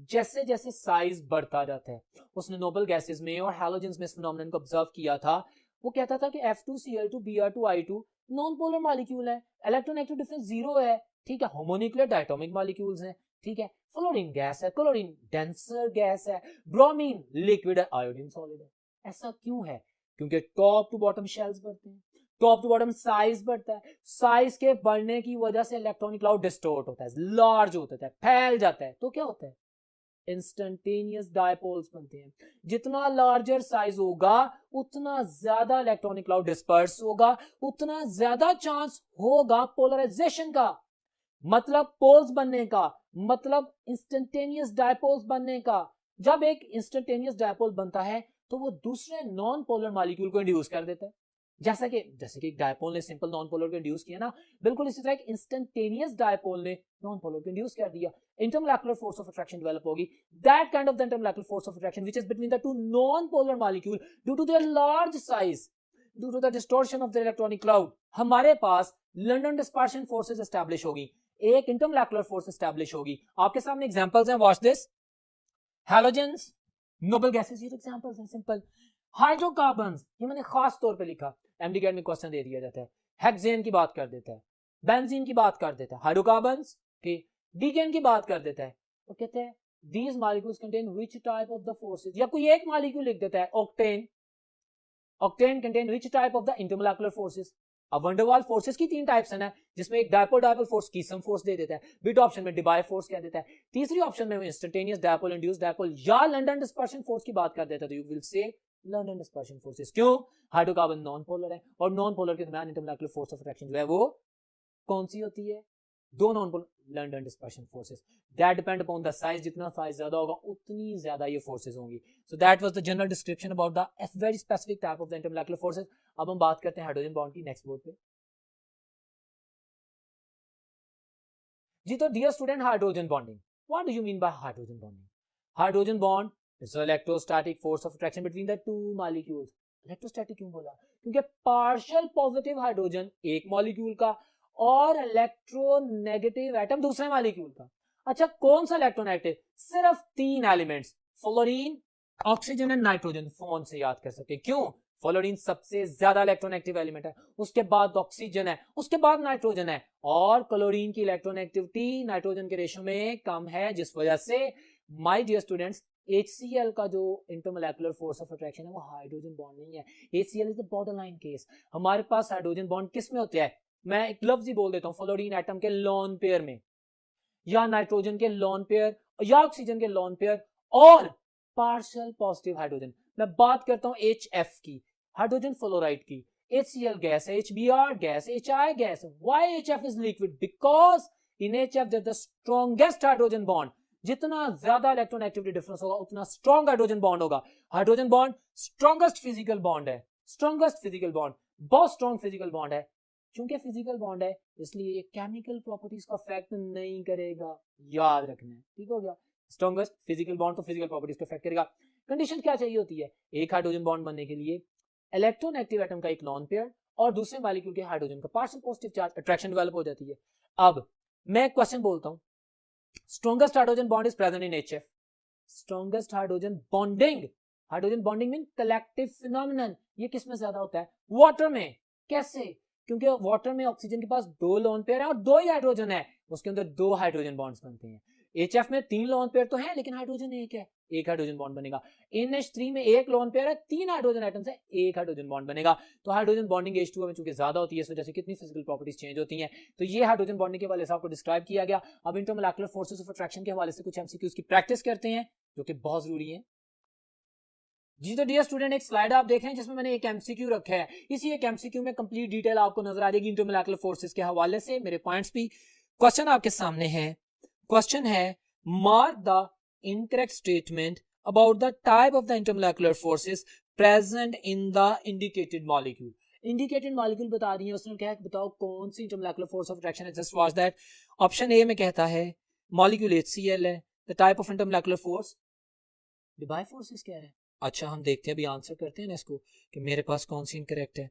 जैसे जैसे साइज बढ़ता जाता है, उसने नोबल गैसेस में और हैलोजेंस में इस फिनोमेनन को ऑब्जर्व किया था। वो कहता था कि F2Cl2 Br2 I2 non polar molecule है, इलेक्ट्रोनेगेटिव डिफरेंस जीरो है, ठीक है, होमोन्यूक्लियर डायटोमिक मॉलिक्यूल्स हैं, ठीक है। फ्लोरीन गैस है, क्लोरीन डेंसर गैस है, ब्रोमीन लिक्विड है, आयोडीन सॉलिड है। ऐसा क्यों है? क्योंकि टॉप टू बॉटम शेल्स बढ़ते हैं, टॉप टू बॉटम साइज बढ़ता है, साइज के बढ़ने की वजह से इलेक्ट्रॉनिक क्लाउड डिस्टॉर्ट होता है, लार्ज होता है, फैल जाता है, तो क्या होता है? इंस्टेंटेनियस डायपोल्स बनते हैं। जितना लार्जर साइज होगा उतना ज्यादा इलेक्ट्रॉनिक क्लाउड डिस्पर्स होगा, उतना ज्यादा चांस होगा पोलराइजेशन का, मतलब पोल्स बनने का, मतलब इंस्टेंटेनियस डायपोल्स बनने का। जब एक इंस्टेंटेनियस डायपोल बनता है तो वो दूसरे नॉन पोलर मॉलिक्यूल को इंड्यूस कर देता है, जैसे कि एक डायपोल ने सिंपल नॉन पोलर को इंड्यूस किया ना, बिल्कुल इसी तरह एक इंस्टेंटेनियस डायपोल ने नॉन पोलर को इंड्यूस कर दिया। Intermolecular force of attraction develop होगी, that kind of the intermolecular force of attraction which is between the two non polar molecule due to their large size, due to the distortion of the electronic cloud. हमारे पास लंदन डिस्पर्शन फोर्सेस एस्टैब्लिश होगी, एक इंटरमोलेक्युलर फोर्स एस्टैब्लिश होगी। आपके सामने एग्जांपल्स हैं, watch this. Halogens, noble gases, ये एग्जांपल्स हैं सिंपल। हाइड्रोकार्बन्स, ये मैंने खास तौर पे लिखा, एमडी कैट में क्वेश्चन दे दिया जाता है। हेक्सेन की बात कर देता है, बेंजीन की बात कर देता है, हाइड्रोकार्बन्स के डीकेन की बात कर देता है, तो कहते हैं these molecules contain which type of the forces, या कोई एक मॉलिक्यूल लिख देता है octane, octane contain which type of the intermolecular forces। अब वंडरवाल फोर्सेस की तीन टाइप्स है ना, जिसमें एक dipole dipole force Keesom force दे देता है, बीटा ऑप्शन में डिबाई फोर्स कह देता है, तीसरी ऑप्शन में इंस्टेंटेनियस डायपोल इंड्यूस्ड डायपोल या लंदन डिस्पर्शन फोर्स की बात कर देता है, तो you will say London dispersion forces. क्यों? हाइड्रोकार्बन नॉन पोलर है और नॉन पोलर के दरमियान इंटरमोलेक्युलर फोर्स ऑफ अट्रैक्शन जो है वो कौन सी होती है? दो non polar London dispersion forces. That depend upon the size, जितना साइज ज्यादा होगा उतनी ज्यादा ये फोर्सेस होंगी। So that was the general description about the very specific type of the intermolecular forces. अब हम बात करते हैं हाइड्रोजन बॉन्ड की, नेक्स्ट बोर्ड पे। जी तो dear student, hydrogen bonding, what do you mean by hydrogen bonding? Hydrogen bond is the electrostatic force of attraction between the two molecules. Electrostatic क्यों बोला? क्योंकि पार्शियल पॉजिटिव हाइड्रोजन एक मॉलिक्यूल का और इलेक्ट्रोनेगेटिव एटम दूसरे मॉलिक्यूल का। अच्छा, कौन सा इलेक्ट्रोनेगेटिव? सिर्फ तीन elements, fluorine, oxygen and nitrogen phone से याद कर सकते हैं। क्यों? फ्लोरीन सबसे ज्यादा इलेक्ट्रोनेगेटिव एलिमेंट है, उसके बाद ऑक्सीजन है, उसके बाद नाइट्रोजन है, और क्लोरीन की इलेक्ट्रोनेगेटिविटी नाइट्रोजन के रेशो में कम है, जिस वजह से माय डियर स्टूडेंट्स HCl का जो इंटरमोलेकुलर फोर्स ऑफ अट्रैक्शन है वो हाइड्रोजन बॉन्ड नहीं है। HCl is the borderline case. हमारे पास हाइड्रोजन बॉन्ड किस में होते हैं? मैं एक लफ्ज ही बोल देता हूं, फ्लोरीन एटम के लोन पेयर में, या नाइट्रोजन के लोन पेयर, या ऑक्सीजन के लोन पेयर, और पार्शियल पॉजिटिव हाइड्रोजन। मैं बात करता हूं HF की, हाइड्रोजन फ्लोराइड की। HCl गैस है, HBr gas, HI gas. Why HF is liquid? Because in HF the strongest hydrogen bond, जितना ज्यादा इलेक्ट्रोनेगेटिविटी डिफरेंस होगा उतना स्ट्रॉन्ग हाइड्रोजन बॉन्ड होगा। Hydrogen bond strongest physical bond है, स्ट्रॉन्गेस्ट फिजिकल बॉन्ड, बहुत स्ट्रॉन्ग फिजिकल बॉन्ड है। क्योंकि फिजिकल बॉन्ड है इसलिए ये केमिकल प्रॉपर्टीज का अफेक्ट नहीं करेगा, याद रखना है, ठीक हो गया। स्ट्रॉन्गेस्ट फिजिकल बॉन्ड तो फिजिकल प्रॉपर्टीज को अफेक्ट करेगा। कंडीशन क्या चाहिए होती है? एक हाइड्रोजन बॉन्ड बनने के लिए इलेक्ट्रोनेगेटिव एटम का एक लॉन पेयर और दूसरे मॉलिक्यूल के हाइड्रोजन का partial positive charge, attraction develop हो जाती है। अब मैं क्वेश्चन बोलता हूं, strongest hydrogen bond is present in HF। Strongest hydrogen bonding mean collective phenomenon, ये किस में ज्यादा होता है? वाटर में। कैसे? क्योंकि वाटर में ऑक्सीजन के पास 2 लोन पेयर है और 2 ही हाइड्रोजन है, उसके अंदर 2 हाइड्रोजन बॉन्ड्स बनते हैं। HF में 3 लोन पेयर तो है लेकिन हाइड्रोजन एक है, एक हाइड्रोजन बॉन्ड बनेगा। NH3 में 1 लोन पेयर है, 3 हाइड्रोजन एटम्स है, 1 हाइड्रोजन बॉन्ड बनेगा। तो हाइड्रोजन बॉन्डिंग H2O में चूंकि ज्यादा होती है, इस वजह से कितनी फिजिकल प्रॉपर्टीज चेंज होती हैं। तो ये हाइड्रोजन बॉन्डिंग के हवाले से आपको डिस्क्राइब किया गया। अब इंटरमोलेकुलर फोर्सेस ऑफ अट्रैक्शन के हवाले से कुछ MCQs की प्रैक्टिस करते हैं जो कि बहुत जरूरी है। जी तो डियर स्टूडेंट, एक स्लाइड आप देख रहे हैं जिसमें मैंने एक MCQ रखा है। इसी एक MCQ में कंप्लीट डिटेल आपको नजर आ जाएगी इंटरमोलेकुलर फोर्सेस के हवाले से। मेरे पॉइंट्स भी, क्वेश्चन आपके सामने है। क्वेश्चन है, mark the incorrect statement about the type of the intermolecular forces present in the indicated molecule. Indicated molecule बता दी है उसने, क्या है बताओ कौन सी इंटरमोलेकुलर फोर्स ऑफ अट्रैक्शन है। Just watch that. Option A में कहता है मॉलिक्यूल HCl है। The type of intermolecular force Debye forces कह रहे हैं। अच्छा हम देखते हैं, अभी आंसर करते हैं ना इसको कि मेरे पास कौन सी इनकरेक्ट है।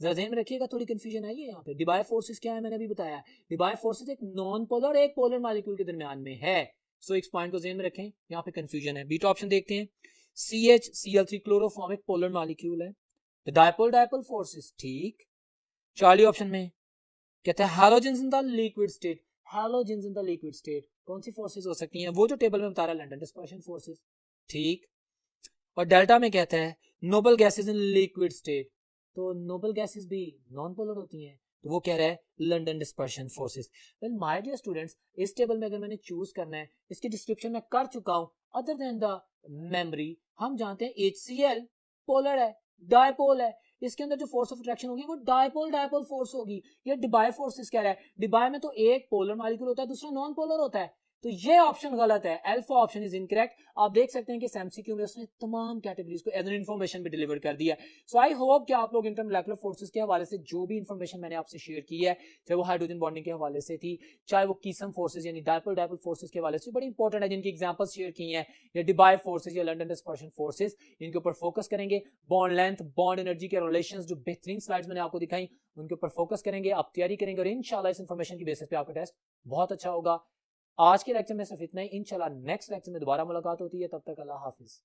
जरा ध्यान में रखिएगा, थोड़ी कंफ्यूजन आई है यहाँ पे। डिबाई फोर्सेस क्या है मैंने अभी बताया। डिबाई फोर्सेस एक नॉन पोलर और एक पोलर मॉलिक्यूल के दरमियान में है। सो इस पॉइंट को ध्यान में रखें, यहाँ पे कंफ्यूजन है। बीटा ऑप्शन देखते हैं, CH क्लोरोफॉर्म एक पोलर मॉलिक्यूल है। डायपोल फोर्सेस, ठीक। चार्ली ऑप्शन में कहते हैं halogens in the liquid state. Halogens in the liquid state कौन सी फोर्सेस हो सकती हैं? वो जो टेबल में बता रहा है, लंडन डिस्पर्शन फोर्सेस, ठीक। और डेल्टा में कहता है noble gases in liquid state, तो नोबल गैसेस भी नॉन पोलर होती हैं, तो वो कह रहा है London dispersion forces. Well my dear students, इस टेबल में अगर मैंने चूज करना है, इसकी डिस्क्रिप्शन मैं कर चुका हूं। अदर देन द मेमोरी हम जानते हैं HCl पोलर है, डायपोल है, इसके अंदर जो फोर्स ऑफ अट्रैक्शन होगी वो डायपोल फोर्स होगी। ये डिबाई फोर्सेस कह रहा है। डिबाई में तो एक पोलर मॉलिक्यूल होता है, दूसरा नॉन पोलर होता है, तो ये ऑप्शन गलत है। Alpha option is incorrect. आप देख सकते हैं कि MCQ में उसने तमाम कैटेगरीज को एज एन इन्फॉर्मेशन भी डिलीवर कर दिया। सो आई होप कि आप लोग इंटरमोलेकुलर फोर्सेस के हवाले से जो भी इन्फॉर्मेशन मैंने आपसे शेयर की है, चाहे वो हाइड्रोजन बॉन्डिंग के हवाले से थी, चाहे वो कीसम फोर्सेस यानी डायपोल फोर्सेस के हवाले से, बड़ी इंपॉर्टेंट है, जिनकी एग्जांपल्स शेयर की हैं, या डिबाई फोर्सेस या लंडन डिस्पर्शन फोर्सेस, इनके ऊपर फोकस करेंगे। बॉन्ड लेंथ, बॉन्ड एनर्जी के रिलेशंस, जो बेहतरीन स्लाइड्स मैंने आपको दिखाई, उनके ऊपर फोकस करेंगे, आप तैयारी करेंगे और इंशाल्लाह इस इन्फॉर्मेशन की बेसिस पे आपका टेस्ट बहुत अच्छा होगा। आज के लेक्चर में सिर्फ इतना ही। इंशाल्लाह नेक्स्ट लेक्चर में दोबारा मुलाकात होती है, तब तक अल्लाह हाफिज।